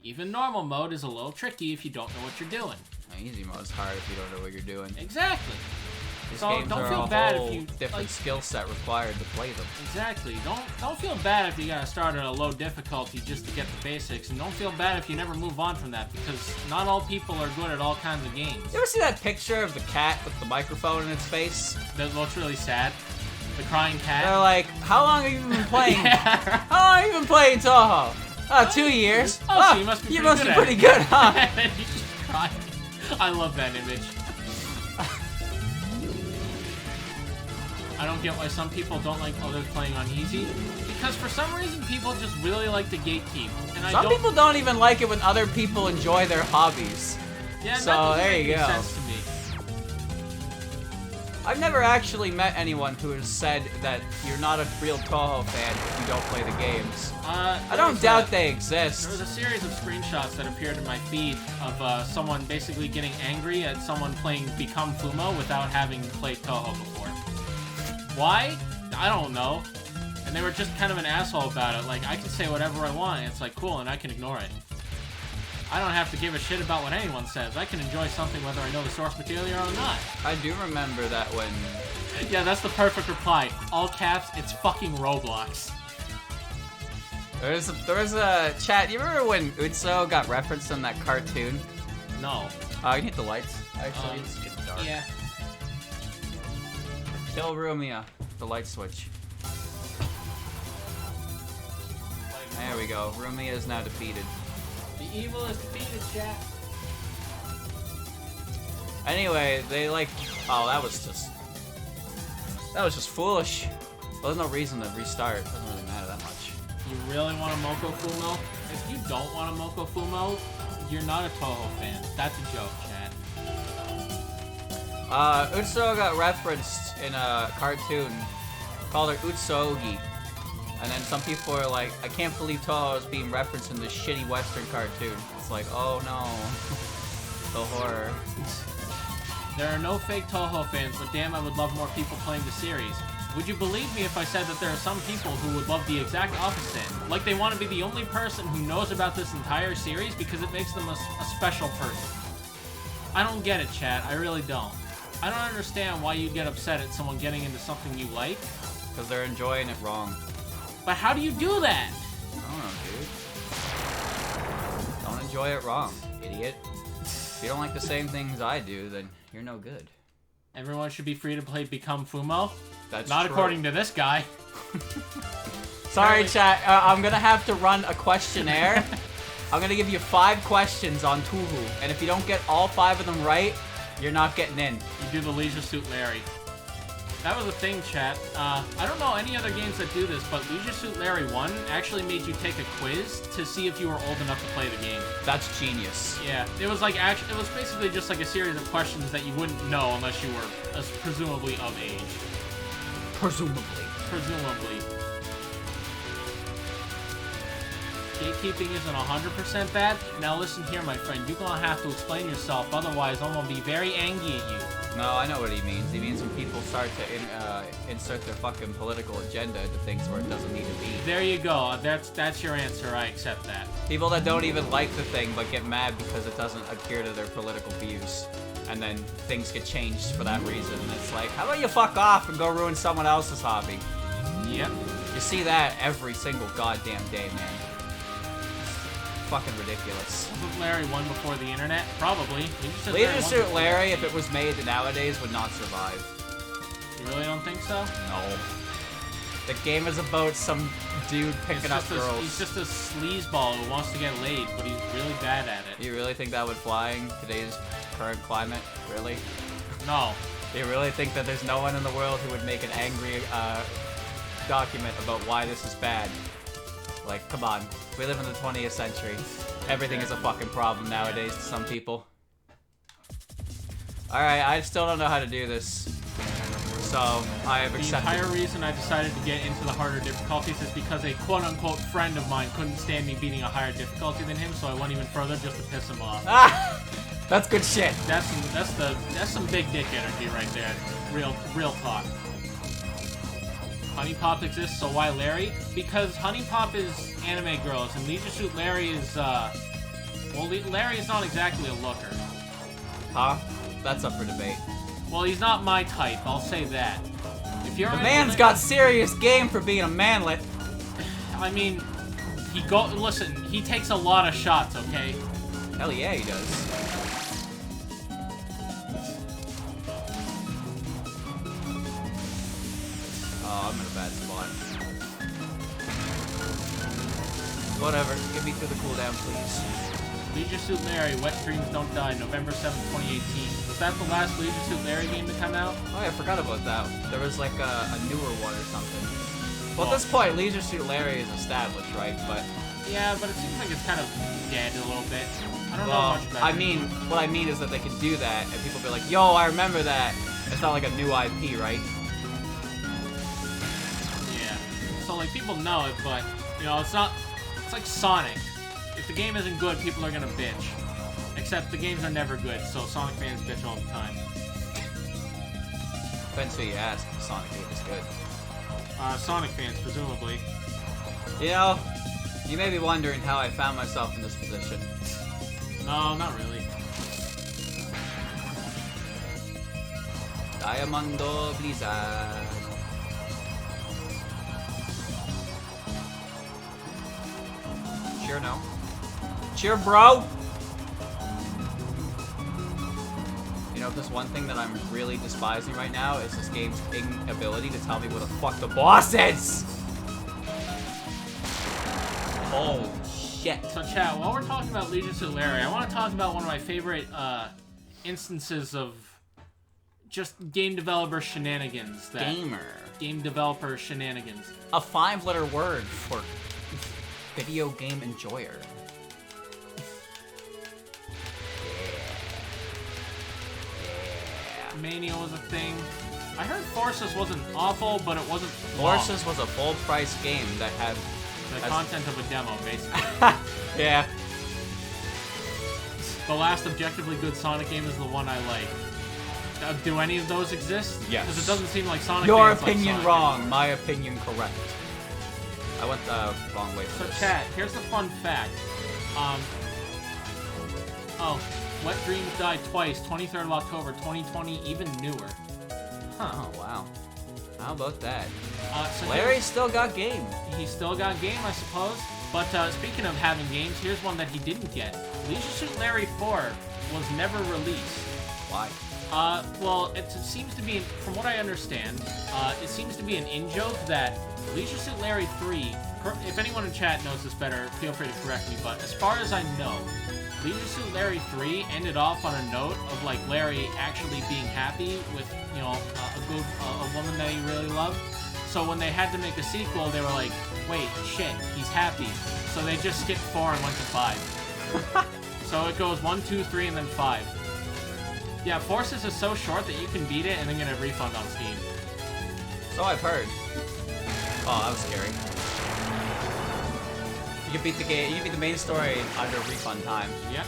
B: Even normal mode is a little tricky if you don't know what you're doing.
A: Easy mode's hard if you don't know what you're doing.
B: Exactly.
A: These
B: So
A: games
B: don't
A: are
B: feel
A: a
B: bad
A: whole
B: if you
A: different skill set required to play them.
B: Exactly. Don't feel bad if you gotta start at a low difficulty just to get the basics, and don't feel bad if you never move on from that, because not all people are good at all kinds of games.
A: You ever see that picture of the cat with the microphone in its face?
B: That looks really sad. The crying cat.
A: They're like, how long have you been playing?
B: Yeah.
A: How long have you been playing Touhou? 2 years.
B: Oh, so you must be
A: pretty good, huh?
B: And then you just cry. I love that image. I don't get why some people don't like others playing on easy. Because for some reason, people just really like to gatekeep. And
A: Some people don't even like it when other people enjoy their hobbies.
B: Yeah,
A: so
B: that doesn't
A: there
B: make
A: you
B: any
A: go.
B: sense to me.
A: I've never actually met anyone who has said that you're not a real Touhou fan if you don't play the games. I don't doubt they exist.
B: There was a series of screenshots that appeared in my feed of someone basically getting angry at someone playing Become Fumo without having played Touhou before. Why? I don't know. And they were just kind of an asshole about it. Like, I can say whatever I want, and it's like, cool, and I can ignore it. I don't have to give a shit about what anyone says. I can enjoy something whether I know the source material or not.
A: I do remember that when...
B: Yeah, that's the perfect reply. All caps, it's fucking Roblox.
A: There was a chat. You remember when Utso got referenced in that cartoon?
B: No.
A: You need the lights. Actually, it's getting dark.
B: Yeah.
A: Kill Rumia. The light switch. There we go. Rumia is now defeated.
B: The evil is defeated, chat.
A: Anyway, they like... Oh, that was just foolish. Well, there's no reason to restart. It doesn't really matter that much.
B: You really want a Moko Fumo? If you don't want a Moko Fumo, you're not a Touhou fan. That's a joke, chat.
A: Utso got referenced in a cartoon called her Utsogi. And then some people are like, I can't believe Touhou is being referenced in this shitty Western cartoon. It's like, oh no. The horror.
B: There are no fake Touhou fans, but damn, I would love more people playing the series. Would you believe me if I said that there are some people who would love the exact opposite? Like they want to be the only person who knows about this entire series because it makes them a special person. I don't get it, chat. I really don't. I don't understand why you'd get upset at someone getting into something you like.
A: Because they're enjoying it wrong.
B: But how do you do that?
A: I don't know, dude. Don't enjoy it wrong, idiot. If you don't like the same things I do, then you're no good.
B: Everyone should be free to play Become Fumo?
A: That's
B: not
A: true.
B: According to this guy.
A: Sorry, chat. I'm gonna have to run a questionnaire. I'm gonna give you 5 questions on Touhou, and if you don't get all 5 of them right, you're not getting in.
B: You do the Leisure Suit Larry. That was a thing, chat. I don't know any other games that do this, but Leisure Suit Larry 1 actually made you take a quiz to see if you were old enough to play the game.
A: That's genius.
B: Yeah, it was like it was basically just like a series of questions that you wouldn't know unless you were presumably of age.
A: Presumably.
B: Presumably. Gatekeeping isn't 100% bad. Now listen here, my friend. You're gonna have to explain yourself, otherwise I'm gonna be very angry at you.
A: No, I know what he means. He means when people start to insert their fucking political agenda into things where it doesn't need to be.
B: There you go. That's your answer. I accept that.
A: People that don't even like the thing but get mad because it doesn't adhere to their political views. And then things get changed for that reason. And it's like, how about you fuck off and go ruin someone else's hobby?
B: Yep.
A: You see that every single goddamn day, man. Fucking ridiculous.
B: Wasn't Larry one before the internet? Probably.
A: Leisure Suit Larry, if it was made nowadays, would not survive.
B: You really don't think so?
A: No. The game is about some dude picking up girls.
B: He's just a sleazeball who wants to get laid, but he's really bad at it.
A: You really think that would fly in today's current climate? Really?
B: No.
A: You really think that there's no one in the world who would make an angry document about why this is bad? Like, come on. We live in the 20th century. Everything is a fucking problem nowadays to some people. Alright, I still don't know how to do this. So, I have accepted.
B: The entire reason I decided to get into the harder difficulties is because a quote-unquote friend of mine couldn't stand me beating a higher difficulty than him, so I went even further just to piss him off.
A: Ah! That's good shit.
B: That's some big dick energy right there. Real talk. Honey Pop exists, so why Larry? Because Honey Pop is anime girls, and Leisure Suit Larry is, well, Larry is not exactly a looker.
A: Huh? That's up for debate.
B: Well, he's not my type, I'll say that. If you're
A: The man's got serious game for being a manlet.
B: I mean, listen, he takes a lot of shots, okay?
A: Hell yeah, he does. Oh, I'm in a bad spot. Whatever, get me through the cooldown, please.
B: Leisure Suit Larry, Wet Dreams Don't Die, November 7th, 2018. Was that the last Leisure Suit Larry game to come out?
A: Oh yeah, I forgot about that. There was like a newer one or something. Well, at this point, Leisure Suit Larry is established, right? But
B: yeah, but it seems like it's kind of dead a little bit. I don't know much about it.
A: What I mean is that they can do that, and people be like, yo, I remember that. It's not like a new IP, right?
B: Yeah. So, like, people know it, but, you know, it's not... It's like Sonic. If the game isn't good, people are gonna bitch. Except the games are never good, so Sonic fans bitch all the time.
A: Depends who you ask if the Sonic game is good.
B: Sonic fans, presumably.
A: You know, you may be wondering how I found myself in this position.
B: No, not really.
A: Diamondo Blizzard. Cheer, no. Cheer, bro! You know, if there's one thing that I'm really despising right now, is this game's inability to tell me what the fuck the boss is! Oh, shit.
B: So, chat, while we're talking about Leisure Suit Larry, I want to talk about one of my favorite instances of just game developer shenanigans. Game developer shenanigans.
A: A 5-letter word for video game enjoyer.
B: Mania was a thing. I heard Forces wasn't awful, but it wasn't
A: Forces was a full-price game that had
B: the content of a demo, basically.
A: Yeah.
B: The last objectively good Sonic game is the one I like. Do any of those exist?
A: Yes.
B: Because it doesn't seem like Sonic.
A: Your opinion wrong, my opinion correct. I went the wrong way for
B: So
A: this.
B: chat, here's the fun fact. Wet Dreams died twice, 23rd of October, 2020, even newer. Huh.
A: Oh, wow. How about that?
B: So
A: Larry's still got game.
B: He still got game, I suppose. But speaking of having games, here's one that he didn't get. Leisure Suit Larry 4 was never released.
A: Why?
B: Well, it seems to be, from what I understand, it seems to be an in-joke that Leisure Suit Larry 3, if anyone in chat knows this better, feel free to correct me, but as far as I know, Leisure Suit Larry 3 ended off on a note of, like, Larry actually being happy with, you know, a woman that he really loved. So when they had to make a sequel, they were like, wait, shit, he's happy. So they just skipped 4 and went to 5. So it goes 1, 2, 3, and then 5. Yeah, Forces is so short that you can beat it and then get a refund on Steam.
A: So I've heard. Oh, that was scary. You can beat the game. You can beat the main story under refund time.
B: Yep.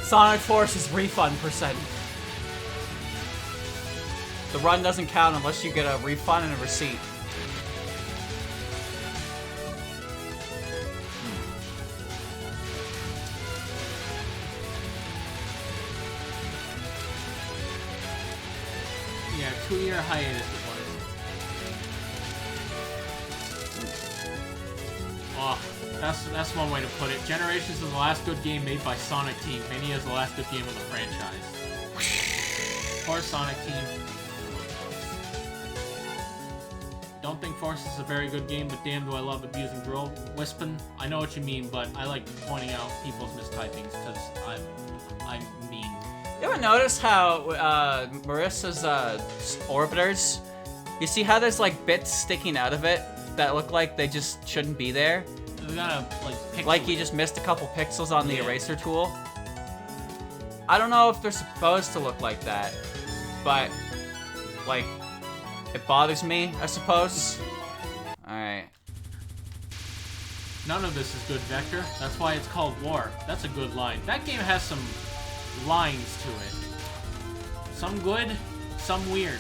A: Sonic Forces refund %. The run doesn't count unless you get a refund and a receipt.
B: Yeah, 2-year hiatus is what it is. Oh, that's one way to put it. Generations is the last good game made by Sonic Team. Mania is the last good game of the franchise. Poor Sonic Team. Don't think Force is a very good game, but damn do I love abusing girl wisping. I know what you mean, but I like pointing out people's mistypings because I'm mean.
A: You ever notice how Marissa's orbiters, you see how there's like bits sticking out of it that look like they just shouldn't be there?
B: We gotta like
A: like you just missed a couple pixels on the eraser tool. I don't know if they're supposed to look like that, but like it bothers me, I suppose. Alright.
B: None of this is good, Vector. That's why it's called War. That's a good line. That game has some lines to it. Some good, some weird.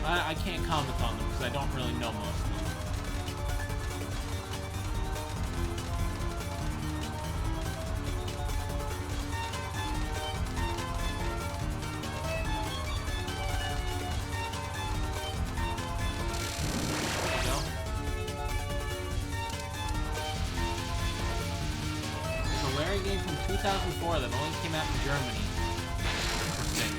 B: I can't comment on them because I don't really know most of them. There's a Larry game from 2004 that only came out in Germany. Interesting.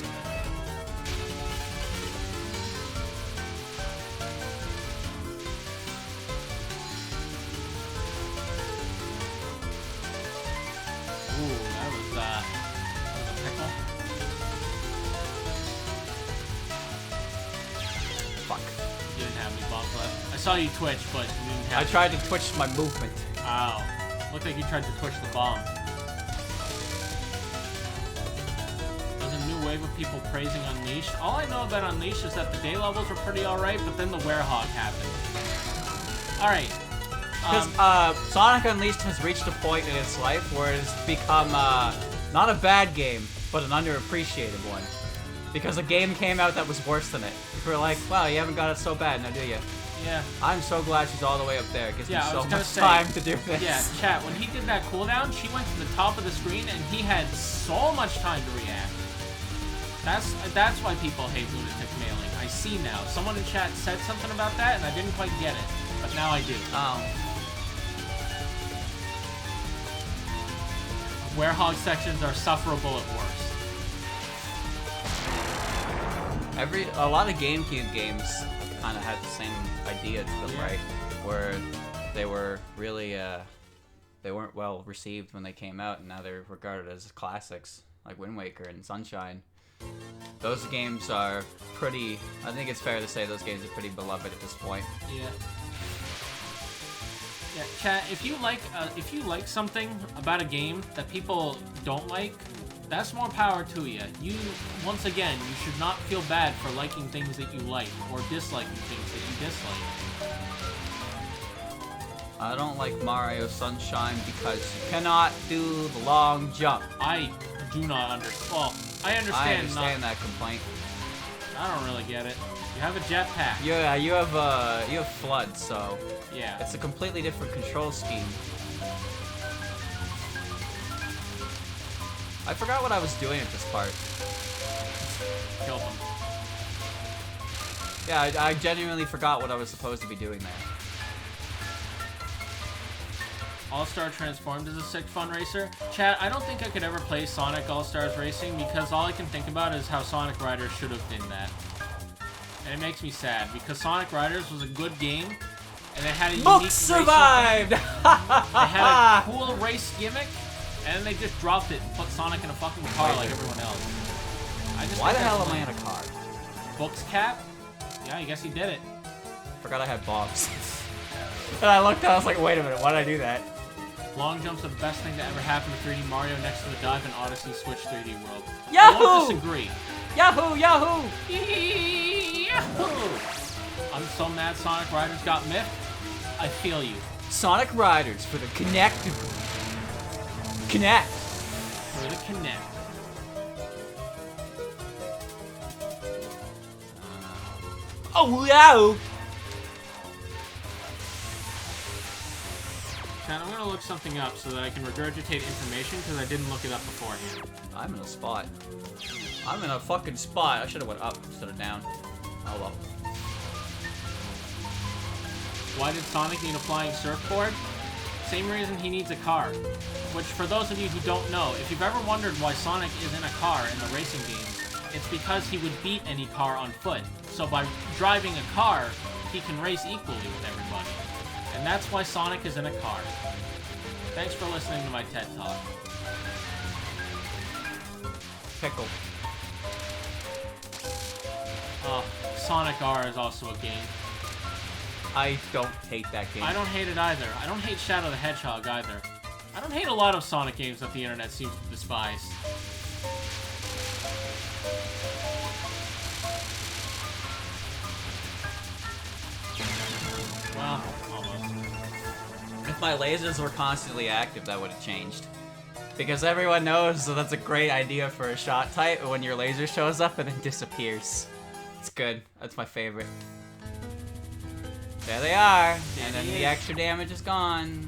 B: Ooh, that was a pickle.
A: Fuck.
B: You didn't have any bombs left. I saw you twitch, but you didn't have
A: I tried to twitch my movement.
B: Ow. Looked like you tried to twitch the bomb. There's a new wave of people praising Unleashed. All I know about Unleashed is that the day levels were pretty alright, but then the Werehog happened. Alright.
A: Because Sonic Unleashed has reached a point in its life where it's become not a bad game, but an underappreciated one. Because a game came out that was worse than it. We're like, wow, you haven't got it so bad now, do you?
B: Yeah.
A: I'm so glad she's all the way up there. It gives me so much time to do this.
B: Yeah, chat, when he did that cooldown, she went to the top of the screen and he had so much time to react. That's why people hate lunatic mailing. I see now. Someone in chat said something about that and I didn't quite get it. But now I do. Werehog sections are sufferable at worst.
A: A lot of GameCube games kind of had the same idea to them, right? Where they were really, they weren't well received when they came out, and now they're regarded as classics, like Wind Waker and Sunshine. Those games are pretty, I think it's fair to say those games are pretty beloved at this point.
B: Yeah. Yeah, chat, if you like something about a game that people don't like, that's more power to you. Once again, you should not feel bad for liking things that you like, or disliking things that you dislike.
A: I don't like Mario Sunshine because you cannot do the long jump.
B: I do not understand. Well, I understand
A: that complaint.
B: I don't really get it. You have a jetpack.
A: Yeah, you have FLUDD, so
B: yeah,
A: it's a completely different control scheme. I forgot what I was doing at this part.
B: Killed them.
A: Yeah, I genuinely forgot what I was supposed to be doing there.
B: All-Star Transformed is a sick fun racer. Chat, I don't think I could ever play Sonic All-Stars Racing because all I can think about is how Sonic Riders should have been that. And it makes me sad because Sonic Riders was a good game and it had a unique
A: survived!
B: They had a cool race gimmick and then they just dropped it and put Sonic in a fucking car like everyone else.
A: Why the hell am I in a car?
B: Books cap? Yeah, I guess he did it.
A: Forgot I had bombs. And I looked I was like, wait a minute, why did I do that?
B: Long jumps are the best thing to ever happen to 3D Mario next to the dive in Odyssey Switch 3D World.
A: Yahoo!
B: I won't disagree.
A: Yahoo! Yahoo!
B: Yahoo! I'm so mad Sonic Riders got miffed. I feel you.
A: Sonic Riders for the Connect.
B: For the Connect.
A: Oh, no!
B: Chat, I'm gonna look something up so that I can regurgitate information because I didn't look it up beforehand.
A: I'm in a spot. I'm in a fucking spot. I should have went up instead of down. Oh well.
B: Why did Sonic need a flying surfboard? Same reason he needs a car. Which, for those of you who don't know, if you've ever wondered why Sonic is in a car in the racing games, it's because he would beat any car on foot. So by driving a car, he can race equally with everybody. And that's why Sonic is in a car. Thanks for listening to my TED Talk.
A: Pickle.
B: Sonic R is also a game.
A: I don't hate that game.
B: I don't hate it either. I don't hate Shadow the Hedgehog either. I don't hate a lot of Sonic games that the internet seems to despise. Well, almost.
A: If my lasers were constantly active, that would have changed. Because everyone knows that that's a great idea for a shot type when your laser shows up and then disappears. It's good. That's my favorite. There they are. And then the extra damage is gone.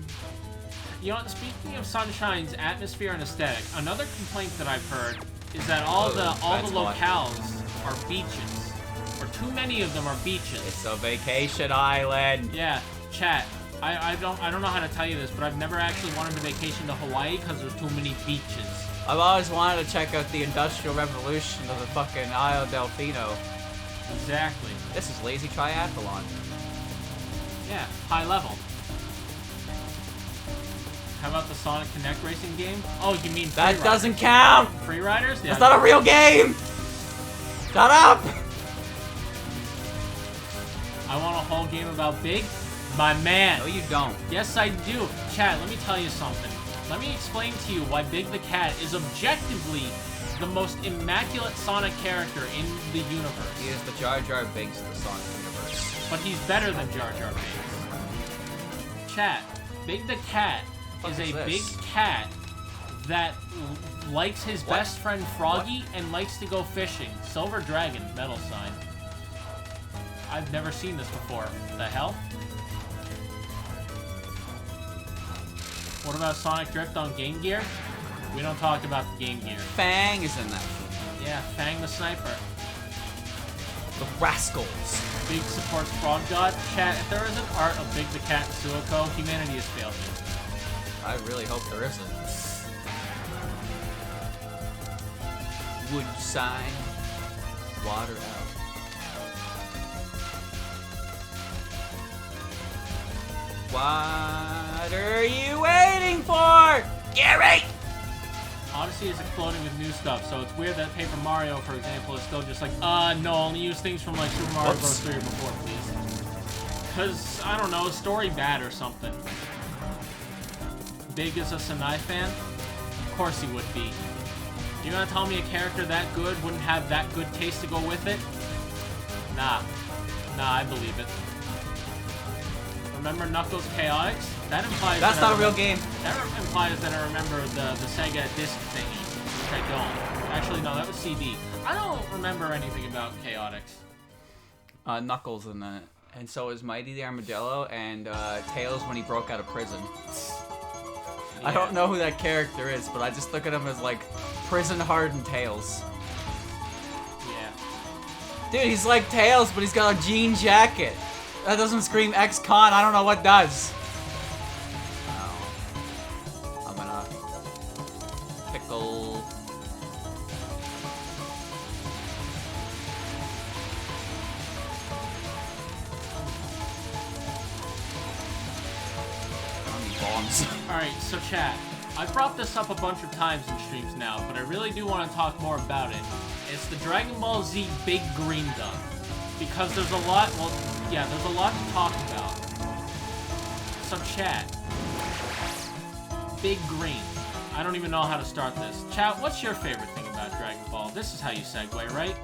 B: You know, speaking of Sunshine's atmosphere and aesthetic, another complaint that I've heard is that all the locales are beaches. Or too many of them are beaches.
A: It's a vacation island.
B: Yeah, chat. I don't know how to tell you this, but I've never actually wanted to vacation to Hawaii because there's too many beaches.
A: I've always wanted to check out the Industrial Revolution of the fucking Isle Delfino.
B: Exactly.
A: This is lazy triathlon.
B: Yeah, high level. How about the Sonic Connect racing game? Oh, you mean
A: that doesn't count!
B: Free Riders? Yeah.
A: That's not a real game! Shut up!
B: I want a whole game about Big? My man.
A: No, you don't.
B: Yes, I do. Chad, let me tell you something. Let me explain to you why Big the Cat is objectively the most immaculate Sonic character in the universe.
A: He is the Jar Jar Binks of the Sonic universe.
B: But he's better than Jar Jar Binks. Chad, Big the Cat is a big cat that likes his best friend Froggy and likes to go fishing. Silver Dragon, metal sign. I've never seen this before. The hell? What about Sonic Drift on Game Gear? We don't talk about the Game Gear.
A: Fang is in that.
B: Yeah, Fang the Sniper.
A: The Rascals.
B: Big supports Frog God. Chat, if there isn't art of Big the Cat and Suiko, humanity has failed me.
A: I really hope there isn't. Wood sign. Water out. What are you waiting for? Gary!
B: Odyssey is exploding with new stuff, so it's weird that Paper Mario, for example, is still just like, no, only use things from like Super Mario Bros. 3 or before, please. Because, I don't know, story bad or something. Big is a Sanai fan? Of course he would be. You gonna tell me a character that good wouldn't have that good taste to go with it? Nah. Nah, I believe it. Remember Knuckles Chaotix? That implies
A: that's not a real game.
B: That implies that I remember the Sega disc thingy, which I don't. Actually, no, that was CD. I don't remember anything about Chaotix.
A: Knuckles in that. And so is Mighty the Armadillo and Tails when he broke out of prison. Yeah. I don't know who that character is, but I just look at him as like prison-hardened Tails.
B: Yeah.
A: Dude, he's like Tails, but he's got a jean jacket. That doesn't scream ex-con, I don't know what does. Oh. I'm gonna... pickle... bombs.
B: Alright, so chat. I've brought this up a bunch of times in streams now, but I really do want to talk more about it. It's the Dragon Ball Z Big Green Dub. Because there's a lot, well, yeah, there's a lot to talk about. So chat. Big Green. I don't even know how to start this. Chat, what's your favorite thing about Dragon Ball? This is how you segue, right?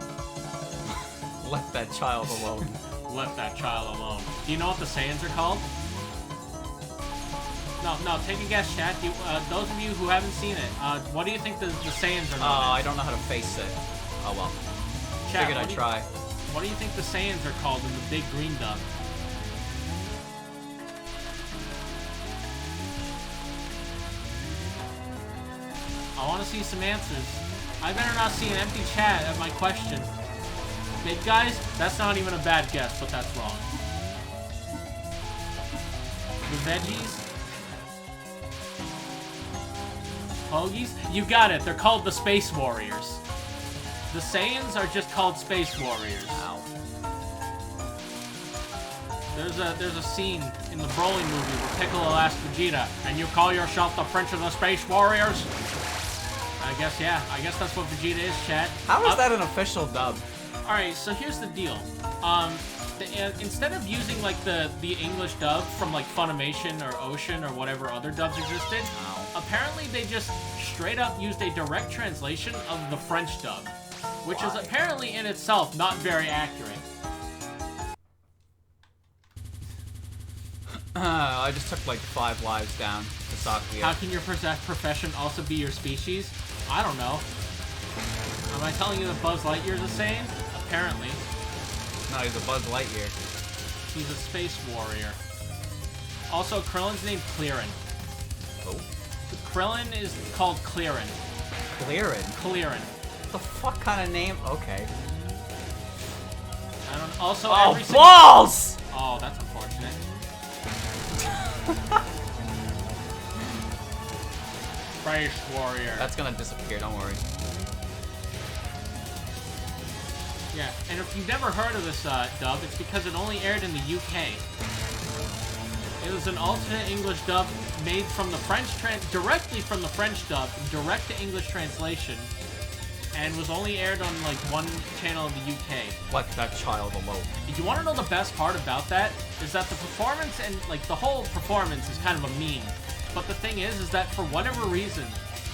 A: Let that child alone.
B: Let that child alone. Do you know what the Saiyans are called? No, take a guess, chat. Those of you who haven't seen it, what do you think the Saiyans are known as?
A: I don't know how to face it. Oh well.
B: Chat,
A: Figured I'd try.
B: What do you think the Saiyans are called in the big green dub? I want to see some answers. I better not see an empty chat at my question. Big guys, that's not even a bad guess, but that's wrong. The veggies? Hoagies? You got it, they're called the Space Warriors. The Saiyans are just called Space Warriors.
A: Ow.
B: There's a scene in the Broly movie where Piccolo asks Vegeta, and you call yourself the Prince of the Space Warriors? I guess, yeah. I guess that's what Vegeta is, chat.
A: How is that an official dub?
B: Alright, so here's the deal. Instead of using, like, the English dub from, like, Funimation or Ocean or whatever other dubs existed, apparently they just straight up used a direct translation of the French dub, which is apparently in itself not very accurate.
A: I just took like 5 lives down to Sakuya.
B: How can your profession also be your species? I don't know. Am I telling you that Buzz Lightyear's a Saiyan? Apparently.
A: No, he's a Buzz Lightyear.
B: He's a space warrior. Also, Krillin's named Clearin.
A: Oh.
B: Krillin is called Clearin.
A: Clearin?
B: Clearin.
A: The fuck kind of name? Okay.
B: I don't. Also,
A: oh,
B: every
A: balls!
B: Oh, that's unfortunate. Space warrior.
A: That's gonna disappear. Don't worry.
B: Yeah, and if you've never heard of this dub, it's because it only aired in the UK. It was an alternate English dub made from the directly from the French dub, direct to English translation, and was only aired on like one channel in the UK.
A: Like that child alone.
B: You want to know the best part about that? Is that the performance and like the whole performance is kind of a meme. But the thing is that for whatever reason,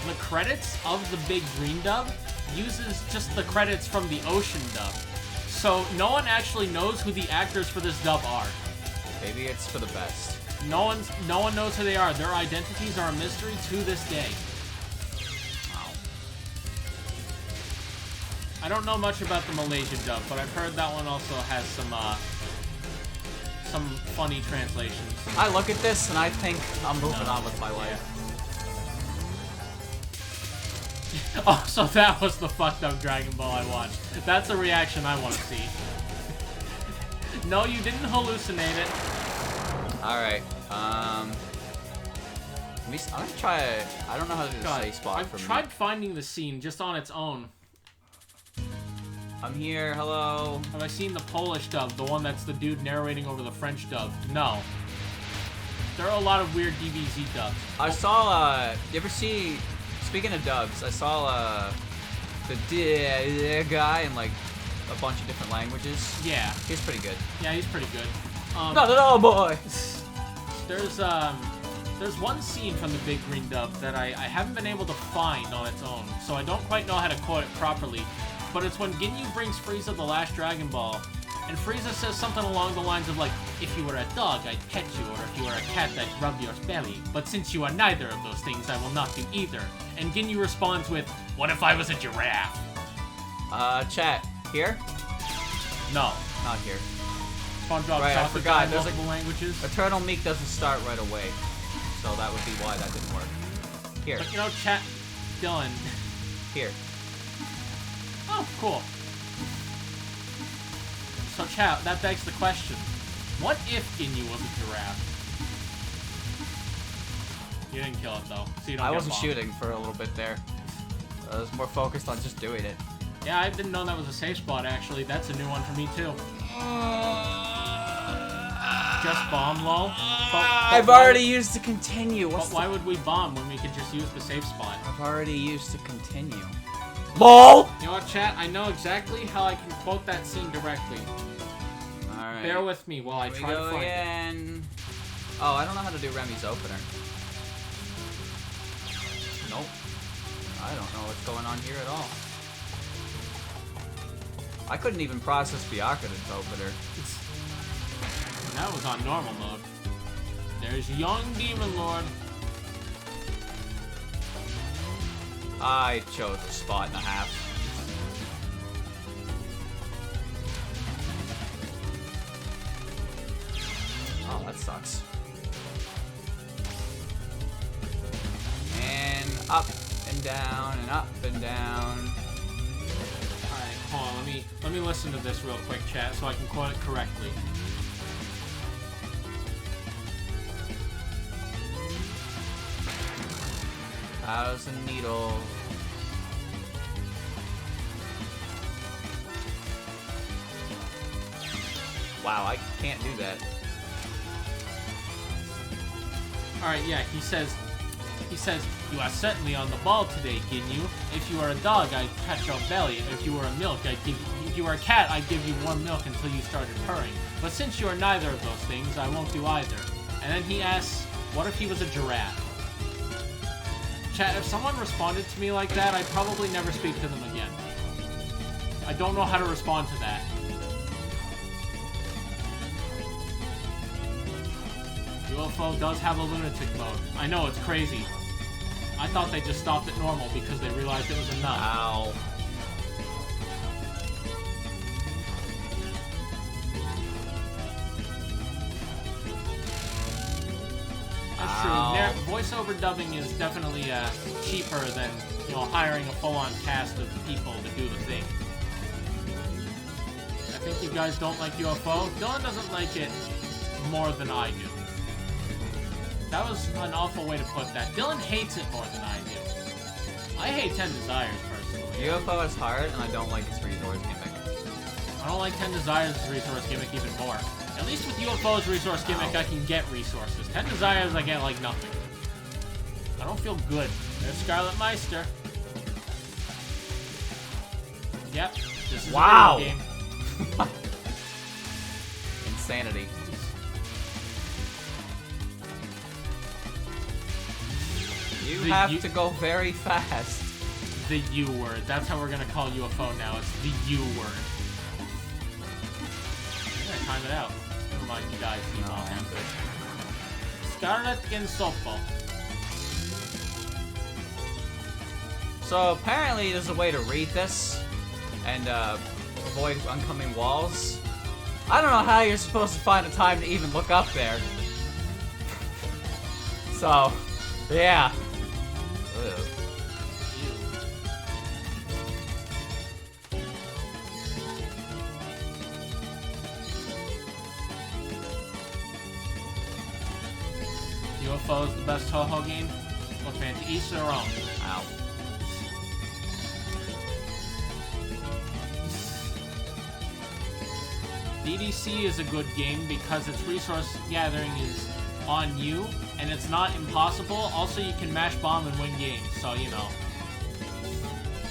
B: the credits of the big green dub uses just the credits from the Ocean dub. So no one actually knows who the actors for this dub are.
A: Maybe it's for the best.
B: No one knows who they are. Their identities are a mystery to this day.
A: Wow.
B: I don't know much about the Malaysian dub, but I've heard that one also has some funny translations.
A: I look at this and I think I'm moving on with my life.
B: Yeah. Oh, so that was the fucked up Dragon Ball I watched. That's the reaction I want to see. No, you didn't hallucinate it.
A: Alright, I'm gonna try it. I don't know how to do the safe spot for me.
B: I've tried finding the scene just on its own.
A: I'm here, hello.
B: Have I seen the Polish dub, the one that's the dude narrating over the French dub? No. There are a lot of weird DBZ dubs.
A: I saw, you ever see, speaking of dubs, I saw, the guy in, like, a bunch of different languages.
B: Yeah.
A: He's pretty good.
B: Yeah, he's pretty good.
A: Not at all, boy!
B: There's one scene from the Big Green dub that I haven't been able to find on its own, so I don't quite know how to quote it properly. But it's when Ginyu brings Frieza the last Dragon Ball, and Frieza says something along the lines of like, if you were a dog, I'd pet you, or if you were a cat, I'd rub your belly. But since you are neither of those things, I will not do either. And Ginyu responds with, what if I was a giraffe?
A: Chat, here?
B: No.
A: Not here.
B: SpongeBob
A: right, I forgot.
B: There's multiple languages.
A: Eternal Meek doesn't start right away, so that would be why that didn't work. Here.
B: But you know, chat, Dylan.
A: Here.
B: Oh, cool. So, chat, that begs the question. What if Ginyu was a giraffe? You didn't kill it, though, so you don't
A: I
B: get
A: wasn't
B: bombed.
A: shooting for a little bit there. I was more focused on just doing it.
B: Yeah, I didn't know that was a safe spot, actually. That's a new one for me, too. Just bomb, lol.
A: I've already used to continue.
B: But why would we bomb when we could just use the safe spot?
A: I've already used to continue. LOL!
B: You know what, chat? I know exactly how I can quote that scene directly.
A: Alright.
B: Bear with me while I try to find it.
A: Oh, I don't know how to do Remy's opener. Nope. I don't know what's going on here at all. I couldn't even process Byakuren's opener.
B: That was on normal mode. There's young Demon Lord.
A: I chose a spot and a half. sucks. And up and down and up and down.
B: Alright, hold on, let me listen to this real quick, chat, so I can quote it correctly.
A: Thousand needles. Wow, I can't do that.
B: Alright, yeah, he says, you are certainly on the ball today, Ginyu. If you are a dog, I'd pat your belly. If you were a milk, if you were a cat, I'd give you warm milk until you started purring. But since you are neither of those things, I won't do either. And then he asks, what if he was a giraffe? Chat, if someone responded to me like that, I'd probably never speak to them again. I don't know how to respond to that. UFO does have a lunatic mode. I know, it's crazy. I thought they just stopped at normal because they realized it was enough.
A: Ow.
B: That's true. Voiceover dubbing is definitely cheaper than, you know, hiring a full-on cast of people to do the thing. I think you guys don't like UFO. Dylan doesn't like it more than I do. That was an awful way to put that. Dylan hates it more than I do. I hate 10 Desires, personally.
A: UFO is hard, and I don't like its resource gimmick.
B: I don't like 10 Desires' resource gimmick even more. At least with UFO's resource gimmick, I can get resources. 10 Desires, I get, like, nothing. I don't feel good. There's Scarlet Meister. Yep, this is a video game.
A: Insanity. You have to go very fast.
B: The U word. That's how we're gonna call UFO now. It's the U word. I'm gonna time it out. Never mind, you guys.
A: No, I'm good.
B: Scarlet Gensopo.
A: So apparently there's a way to read this and avoid oncoming walls. I don't know how you're supposed to find the time to even look up there. So, yeah. Ugh.
B: UFO is the best Touhou game? Look, man, to each their own.
A: Ow.
B: DDC is a good game because its resource gathering is on you, and it's not impossible. Also, you can mash bomb and win games, so, you know.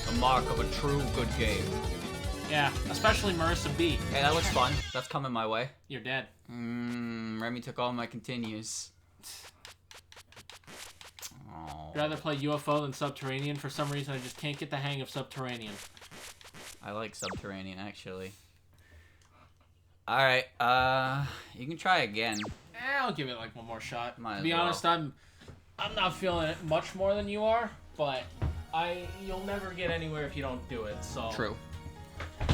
A: The mark of a true good game.
B: Yeah, especially Marissa B.
A: Hey, that looks fun. That's coming my way.
B: You're dead.
A: Remy took all my continues. Oh.
B: I'd rather play UFO than Subterranean. For some reason, I just can't get the hang of Subterranean.
A: I like Subterranean, actually. Alright, you can try again.
B: I'll give it like one more shot.
A: Might
B: to be honest, I'm not feeling it much more than you are, but you'll never get anywhere if you don't do it, so.
A: True.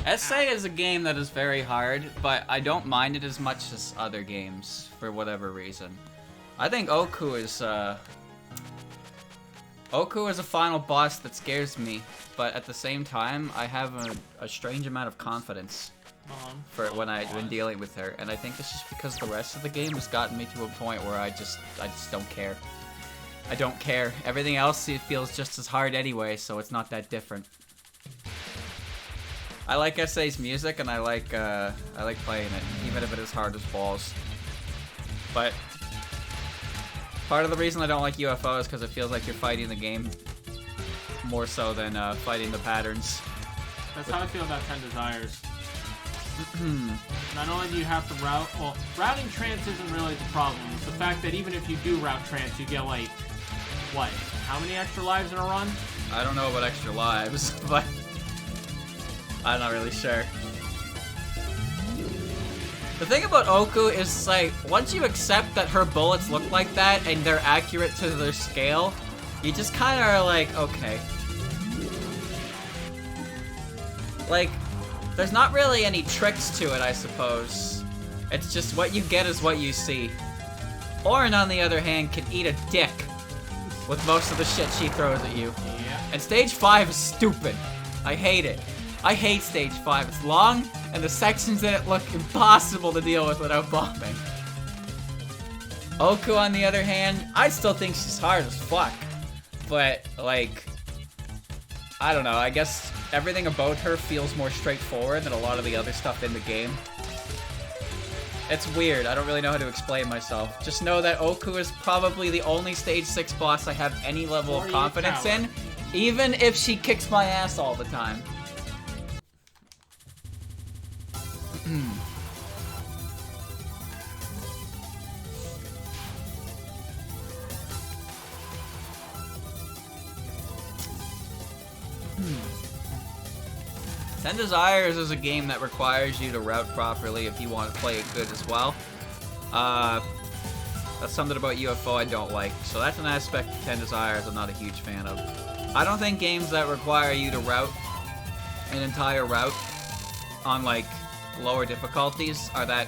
A: Essay is a game that is very hard, but I don't mind it as much as other games, for whatever reason. I think Oku is a final boss that scares me, but at the same time, I have a strange amount of confidence when dealing with her, and I think it's just because the rest of the game has gotten me to a point where I just don't care. I don't care. Everything else it feels just as hard anyway, so it's not that different. I like Essay's music, and I like playing it, even if it is hard as balls. But part of the reason I don't like UFO is because it feels like you're fighting the game more so than fighting the patterns.
B: That's how I feel about 10 Desires. Not only do you have to route, well, routing trance isn't really the problem. It's the fact that even if you do route trance, you get like, what, how many extra lives in a run?
A: I don't know about extra lives, but I'm not really sure. The thing about Oku is, like, once you accept that her bullets look like that and they're accurate to their scale, you just kind of are like, okay. Like, there's not really any tricks to it, I suppose. It's just what you get is what you see. Auron, on the other hand, can eat a dick with most of the shit she throws at you.
B: Yeah.
A: And stage 5 is stupid. I hate it. I hate stage 5. It's long, and the sections in it look impossible to deal with without bombing. Oku, on the other hand, I still think she's hard as fuck. But, like, I don't know, I guess everything about her feels more straightforward than a lot of the other stuff in the game. It's weird, I don't really know how to explain myself. Just know that Oku is probably the only stage 6 boss I have any level of confidence in, even if she kicks my ass all the time. Ten Desires is a game that requires you to route properly if you want to play it good as well. That's something about UFO I don't like, so that's an aspect of Ten Desires I'm not a huge fan of. I don't think games that require you to route an entire route on, like, lower difficulties are that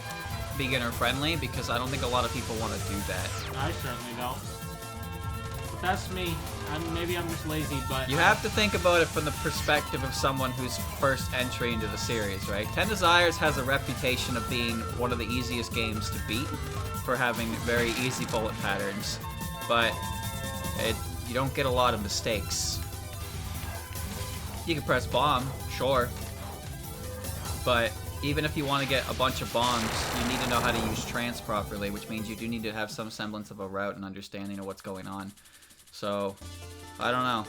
A: beginner friendly, because I don't think a lot of people want to do that.
B: I certainly don't. But that's me. Maybe I'm just lazy, but...
A: You have to think about it from the perspective of someone who's first entry into the series, right? Ten Desires has a reputation of being one of the easiest games to beat for having very easy bullet patterns, but you don't get a lot of mistakes. You can press bomb, sure, but even if you want to get a bunch of bombs, you need to know how to use trance properly, which means you do need to have some semblance of a route and understanding of what's going on. So, I don't know.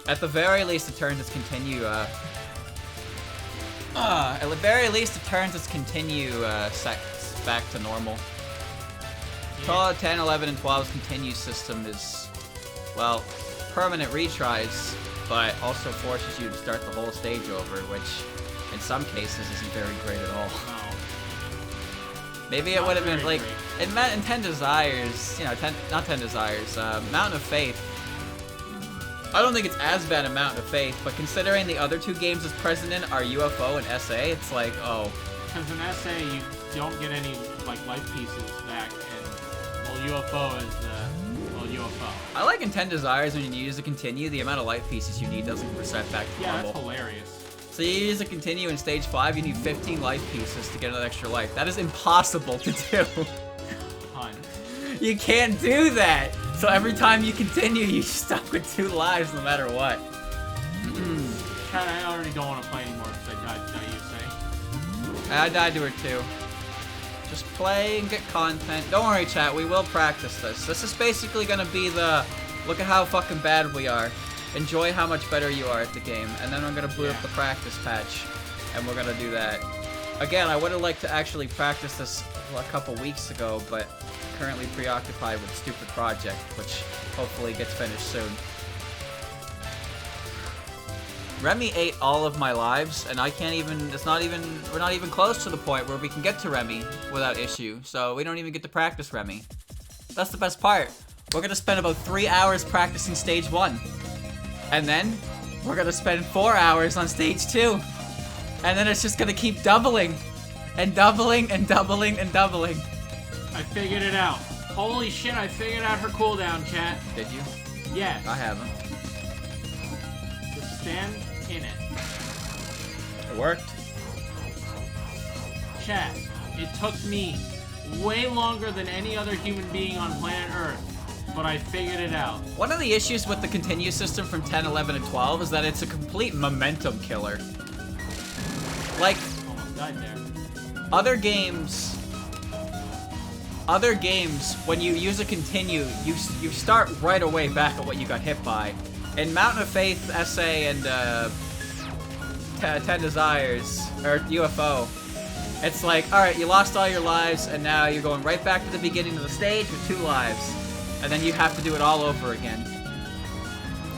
A: At the very least, it turns its continue, at the very least, it turns its continue, back to normal. Yeah. 10, 11, and 12's continue system is, well, permanent retries, but also forces you to start the whole stage over, which, in some cases, isn't very great at all.
B: No.
A: Maybe it would have been, like, in 10 Desires, you know, not 10 Desires, Mountain of Faith. I don't think it's as bad a Mountain of Faith, but considering the other two games it's present in are UFO and SA, it's like, oh.
B: Because in SA, you don't get any, like, life pieces back, and, well, UFO is, UFO.
A: I like in 10 Desires when you use a continue, the amount of life pieces you need doesn't reset back to normal.
B: Yeah, that's hilarious.
A: So you use a continue in stage 5, you need 15 life pieces to get an extra life. That is impossible to do.
B: Hun.
A: You can't do that! So every time you continue, you're stuck with 2 lives no matter what.
B: Chat, I already don't want to play anymore because I died, don't you say?
A: I died to her too. Just play and get content. Don't worry, chat, we will practice this. This is basically gonna be the, look at how fucking bad we are. Enjoy how much better you are at the game. And then I'm gonna boot up the practice patch, and we're gonna do that. Again, I would have liked to actually practice this a couple weeks ago, but currently preoccupied with a stupid project, which hopefully gets finished soon. Remy ate all of my lives, and I can't even, we're not even close to the point where we can get to Remy without issue, so we don't even get to practice Remy. That's the best part. We're gonna spend about 3 hours practicing stage 1. And then, we're gonna spend 4 hours on stage 2. And then it's just gonna keep doubling, and doubling, and doubling, and doubling.
B: I figured it out. Holy shit, I figured out her cooldown, chat.
A: Did you?
B: Yes.
A: I haven't.
B: Just stand in it.
A: It worked.
B: Chat, it took me way longer than any other human being on planet Earth, but I figured it out.
A: One of the issues with the continue system from 10, 11, and 12 is that it's a complete momentum killer. Like,
B: almost died there.
A: Other games, when you use a continue, you start right away back at what you got hit by. In Mountain of Faith, SA, and 10 Desires, or UFO, it's like, alright, you lost all your lives, and now you're going right back to the beginning of the stage with 2 lives. And then you have to do it all over again.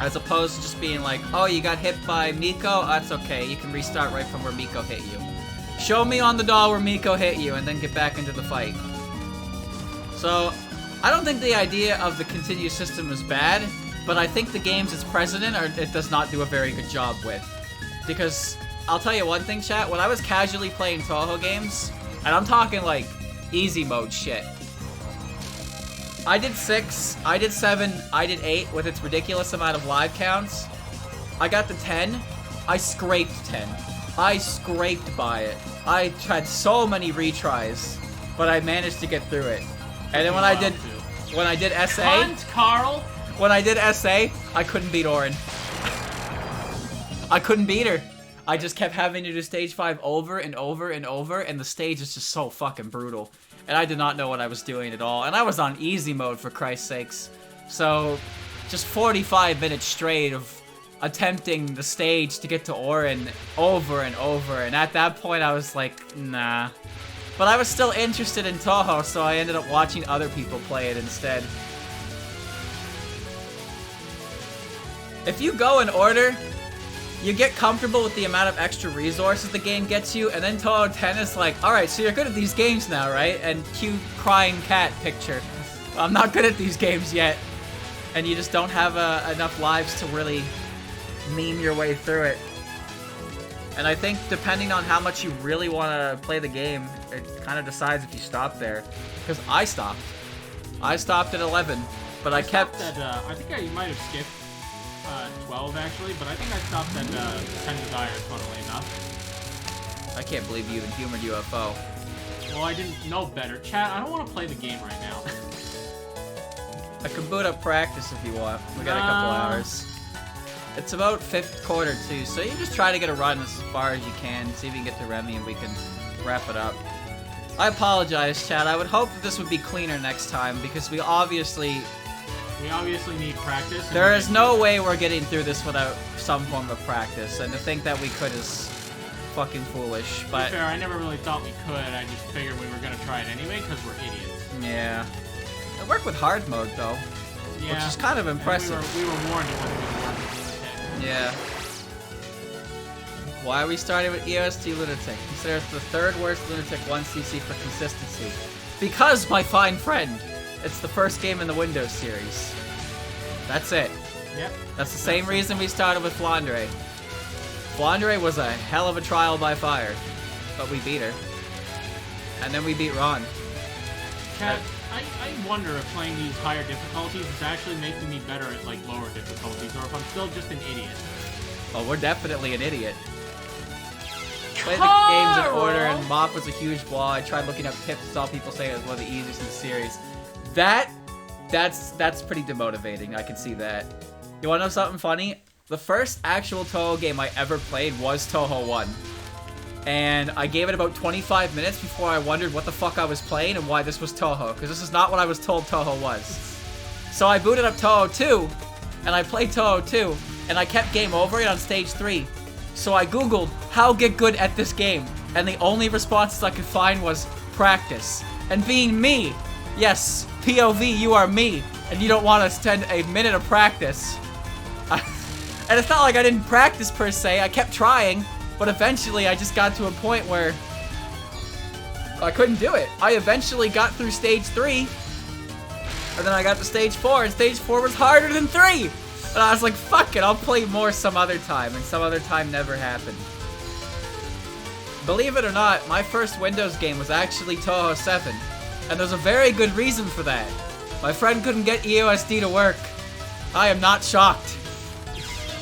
A: As opposed to just being like, oh, you got hit by Miko? That's okay, you can restart right from where Miko hit you. Show me on the doll where Miko hit you, and then get back into the fight. So, I don't think the idea of the continue system is bad, but I think the games it's present in, it does not do a very good job with. Because, I'll tell you one thing, chat, when I was casually playing Touhou games, and I'm talking like, easy mode shit, I did 6, I did 7, I did 8 with its ridiculous amount of live counts. I got to 10. I scraped 10. I scraped by it. I had so many retries, but I managed to get through it. And then when I did SA,
B: Cunt, Carl.
A: when I did SA, I couldn't beat Orin. I couldn't beat her. I just kept having to do stage 5 over and over and over, and the stage is just so fucking brutal. And I did not know what I was doing at all. And I was on easy mode, for Christ's sakes. So, just 45 minutes straight of attempting the stage to get to Orin over and over. And at that point, I was like, nah. But I was still interested in Touhou, so I ended up watching other people play it instead. If you go in order, you get comfortable with the amount of extra resources the game gets you, and then Touhou 10 is like, alright, so you're good at these games now, right? And cue crying cat picture. I'm not good at these games yet. And you just don't have enough lives to really meme your way through it. And I think depending on how much you really want to play the game, it kind of decides if you stop there. Because I stopped. I stopped at 11, but I kept...
B: At, I think I might have skipped 12 actually, but I think I stopped at 10 Desires, funnily enough.
A: I can't believe you even humored UFO.
B: Well, I didn't know better. Chat, I don't want to play the game right now.
A: I can boot up practice if you want. We got a couple hours. It's about 5th quarter too, so you just try to get a run as far as you can, see if you can get to Remy and we can wrap it up. I apologize, chat. I would hope that this would be cleaner next time because we obviously
B: need practice.
A: There is no way we're getting through this without some form of practice, and to think that we could is fucking foolish. But
B: to be fair, I never really thought we could. I just figured we were gonna try it anyway because we're idiots.
A: Yeah. It worked with hard mode though,
B: yeah,
A: which is kind of impressive.
B: We were warned it wasn't gonna work.
A: Yeah. Why are we starting with EoSD Lunatic? Consider it the 3rd worst Lunatic 1cc for consistency. Because, my fine friend, it's the first game in the Windows series. That's it.
B: Yep.
A: That's the same reason we started with Flandre. Flandre was a hell of a trial by fire, but we beat her. And then we beat Ron.
B: Cat, I wonder if playing these higher difficulties is actually making me better at like lower difficulties, or if I'm still just an idiot.
A: Oh, we're definitely an idiot. Play the games in order, and Mop was a huge flaw. I tried looking up tips, saw people say it was one of the easiest in the series. That's pretty demotivating. I can see that. You wanna know something funny? The first actual Touhou game I ever played was Touhou 1. And I gave it about 25 minutes before I wondered what the fuck I was playing and why this was Touhou, because this is not what I was told Touhou was. So I booted up Touhou 2, and I played Touhou 2, and I kept game over it on stage 3. So I googled how get good at this game, and the only responses I could find was practice. And being me, yes, POV, you are me, and you don't want to spend a minute of practice. And it's not like I didn't practice per se, I kept trying. But eventually, I just got to a point where I couldn't do it. I eventually got through stage 3, and then I got to stage 4, and stage 4 was harder than 3! And I was like, fuck it, I'll play more some other time, and some other time never happened. Believe it or not, my first Windows game was actually Touhou 7, and there's a very good reason for that. My friend couldn't get EoSD to work. I am not shocked.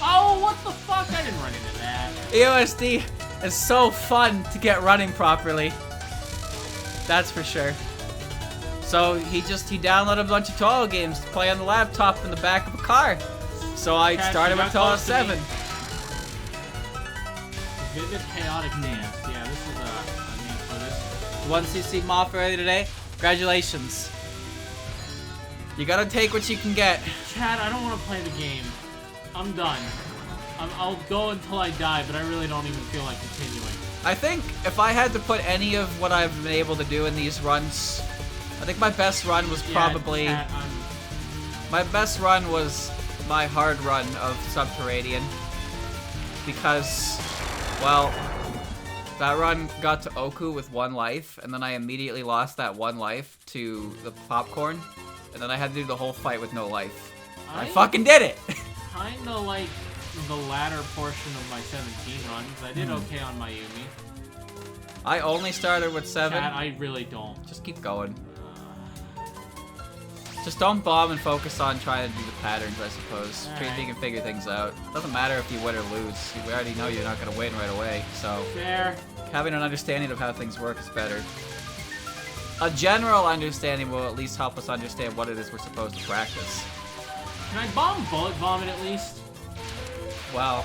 B: Oh, what the fuck? I didn't run into that.
A: EoSD is so fun to get running properly. That's for sure. So he downloaded a bunch of Touhou games to play on the laptop in the back of a car. So I started with Touhou 7.
B: Vivid Chaotic Dance. Yeah, this is a name for this.
A: 1cc Moth early today. Congratulations. You gotta take what you can get.
B: Chad, I don't want to play the game. I'm done. I'll go until I die, but I really don't even feel like continuing.
A: I think if I had to put any of what I've been able to do in these runs, I think my best run was probably...
B: Chat,
A: my best run was my hard run of Subterranean. Because, well, that run got to Oku with 1 life, and then I immediately lost that 1 life to the popcorn, and then I had to do the whole fight with no life. I fucking did it!
B: Kinda like the latter portion of my 17 runs. I did okay on Mayumi.
A: I only started with 7.
B: Chat, I really don't.
A: Just keep going. Just don't bomb and focus on trying to do the patterns, I suppose.
B: All
A: See if
B: right.
A: you can figure things out. Doesn't matter if you win or lose. We already know you're not gonna win right away, so
B: Fair.
A: having an understanding of how things work is better. A general understanding will at least help us understand what it is we're supposed to practice.
B: Can I bomb bullet vomit at least?
A: Well,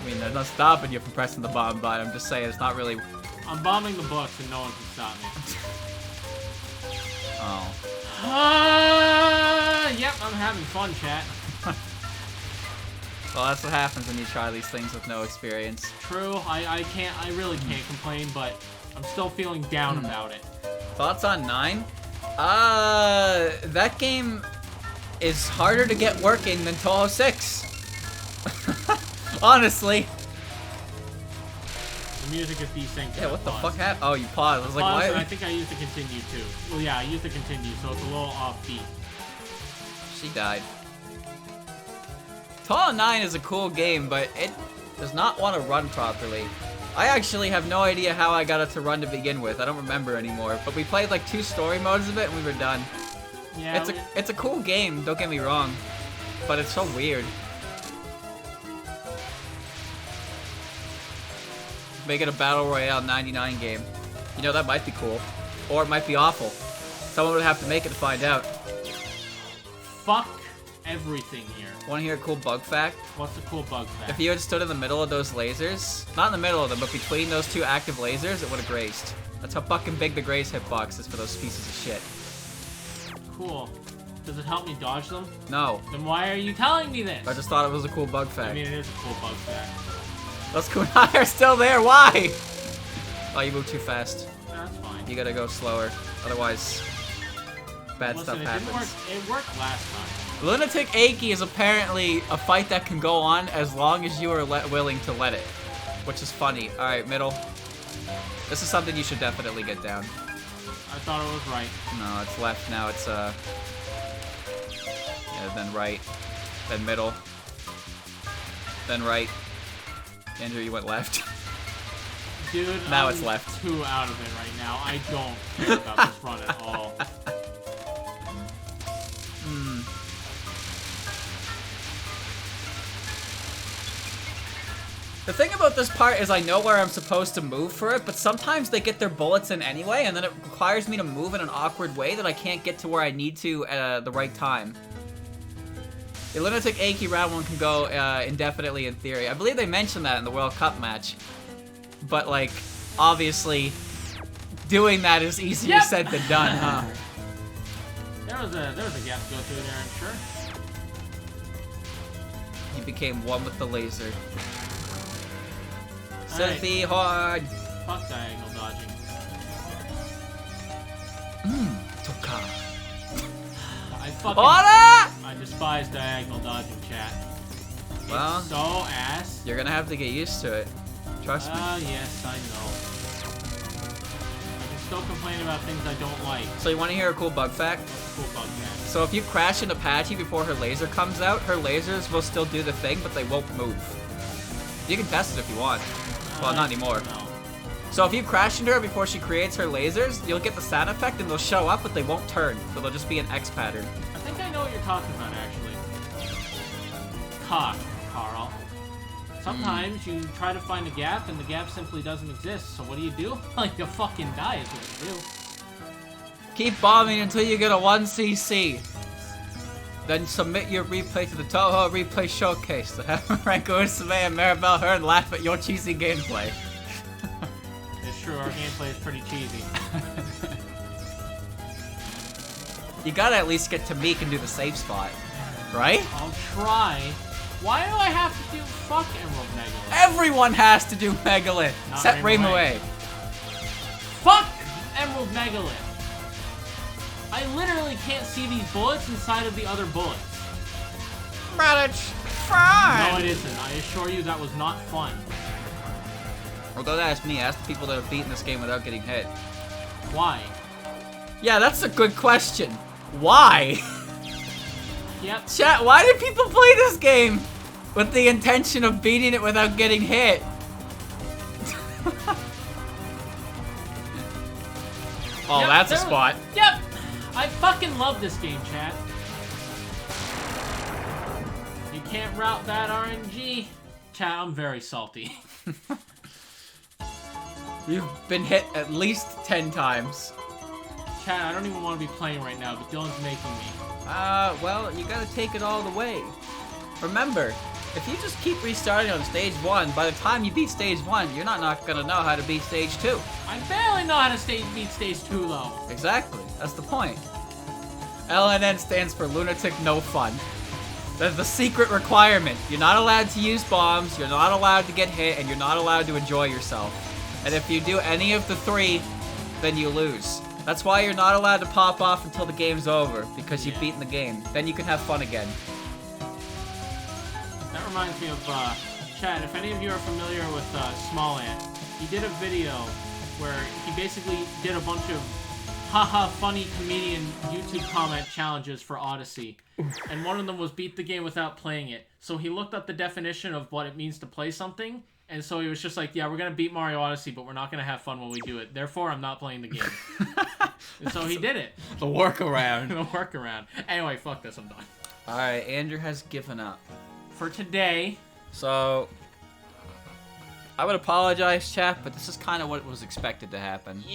A: I mean, there's no stopping you from pressing the bomb button. I'm just saying it's not really...
B: I'm bombing the books and no one can stop me.
A: Oh.
B: Yep, I'm having fun, chat.
A: Well, that's what happens when you try these things with no experience.
B: True, I really can't complain, but I'm still feeling down about it.
A: Thoughts on 9? That game is harder to get working than Touhou 6. Honestly.
B: The music is desynced.
A: Yeah, what the fuck happened? Oh, you paused. I was like,
B: Pause, and I
A: what?
B: think I used to continue too. Well, yeah, I used to continue, so it's a little offbeat.
A: She died. Touhou 9 is a cool game, but it does not want to run properly. I actually have no idea how I got it to run to begin with. I don't remember anymore. But we played like 2 story modes of it and we were done.
B: Yeah,
A: It's a cool game, don't get me wrong. But it's so weird. Make it a Battle Royale 99 game. You know, that might be cool. Or it might be awful. Someone would have to make it to find out.
B: fuck everything here.
A: Want to hear a cool bug fact?
B: What's the cool bug fact?
A: If you had stood in the middle of those lasers, not in the middle of them, but between those 2 active lasers, it would have grazed. That's how fucking big the graze hitbox is for those pieces of shit.
B: Cool. Does it help me dodge them?
A: No.
B: Then why are you telling me this?
A: I just thought it was a cool bug fact.
B: I mean, it is a cool bug fact.
A: Those kunai are still there, why? Oh, you move too fast.
B: That's fine.
A: You gotta go slower, otherwise bad
B: Listen,
A: stuff
B: it
A: happens.
B: didn't work. It worked last time.
A: Lunatic Aki is apparently a fight that can go on as long as you are willing to let it, which is funny. Alright, middle. This is something you should definitely get down.
B: I thought it was right.
A: No, it's left now, it's yeah, then right, then middle, then right. Andrew, you went left.
B: Dude,
A: Now
B: I'm
A: it's left.
B: too out of it right now. I don't care about this run at all.
A: The thing about this part is I know where I'm supposed to move for it, but sometimes they get their bullets in anyway, and then it requires me to move in an awkward way that I can't get to where I need to at the right time. The Lunatic Aki round 1 can go indefinitely in theory. I believe they mentioned that in the World Cup match. But, like, obviously, doing that is easier said than done, huh?
B: There was a gap to go through there, I'm sure.
A: You became one with the laser.
B: Alright.
A: Surfy hard!
B: Fuck diagonal dodging.
A: Toka.
B: I despise diagonal dodging, chat.
A: Well,
B: It's so ass.
A: you're gonna have to get used to it. Trust me.
B: Yes, I know. I can still complain about things I don't like.
A: So you want to hear a cool bug fact?
B: Cool bug fact.
A: So if you crash into Patchy before her laser comes out, her lasers will still do the thing, but they won't move. You can test it if you want. Well, not anymore.
B: No.
A: So if you crash into her before she creates her lasers, you'll get the sound effect and they'll show up, but they won't turn. So they'll just be an X pattern.
B: I think I know what you're talking about, actually. Cock, Carl. Sometimes you try to find a gap and the gap simply doesn't exist. So what do? Like, you fucking die is what you do.
A: Keep bombing until you get a 1cc. Then submit your replay to the Touhou Replay Showcase to have Ranko Usume and Maribel Hearn laugh at your cheesy gameplay.
B: It's true, our gameplay is pretty cheesy.
A: You gotta at least get to Meek and do the safe spot, right?
B: I'll try. Why do I have to do fuck Emerald Megalith?
A: Everyone has to do Megalith.
B: Not
A: Set
B: Rainbow
A: Rainbow.
B: Fuck Emerald Megalith! I literally can't see these bullets inside of the other bullets.
A: But it's fine.
B: No, it isn't. I assure you that was not fun.
A: Well, don't ask me. Ask the people that have beaten this game without getting hit.
B: Why?
A: Yeah, that's a good question. Why?
B: Yep.
A: Chat, why do people play this game with the intention of beating it without getting hit? Oh,
B: Yep,
A: that's a
B: there was-
A: spot.
B: Yep. I fucking love this game, chat. You can't route that RNG. Chat, I'm very salty.
A: You've been hit at least 10 times.
B: Chat, I don't even want to be playing right now, but Dylan's making me.
A: Well, you gotta take it all the way. Remember, if you just keep restarting on stage 1, by the time you beat stage 1, you're not gonna know how to beat stage 2.
B: I barely know how to beat stage 2, though.
A: Exactly, that's the point. LNN stands for Lunatic No Fun. That's the secret requirement. You're not allowed to use bombs, you're not allowed to get hit, and you're not allowed to enjoy yourself. And if you do any of the 3, then you lose. That's why you're not allowed to pop off until the game's over, because you've beaten the game. Then you can have fun again.
B: That reminds me of, Chad, if any of you are familiar with Small Ant, he did a video where he basically did a bunch of haha funny comedian YouTube comment challenges for Odyssey. And one of them was beat the game without playing it. So he looked up the definition of what it means to play something, and so he was just like, yeah, we're gonna beat Mario Odyssey, but we're not gonna have fun when we do it. Therefore, I'm not playing the game. And so he did it.
A: The workaround.
B: The workaround. Anyway, fuck this, I'm done.
A: Alright, Andrew has given up.
B: For today.
A: So, I would apologize, chat, but this is kind of what was expected to happen.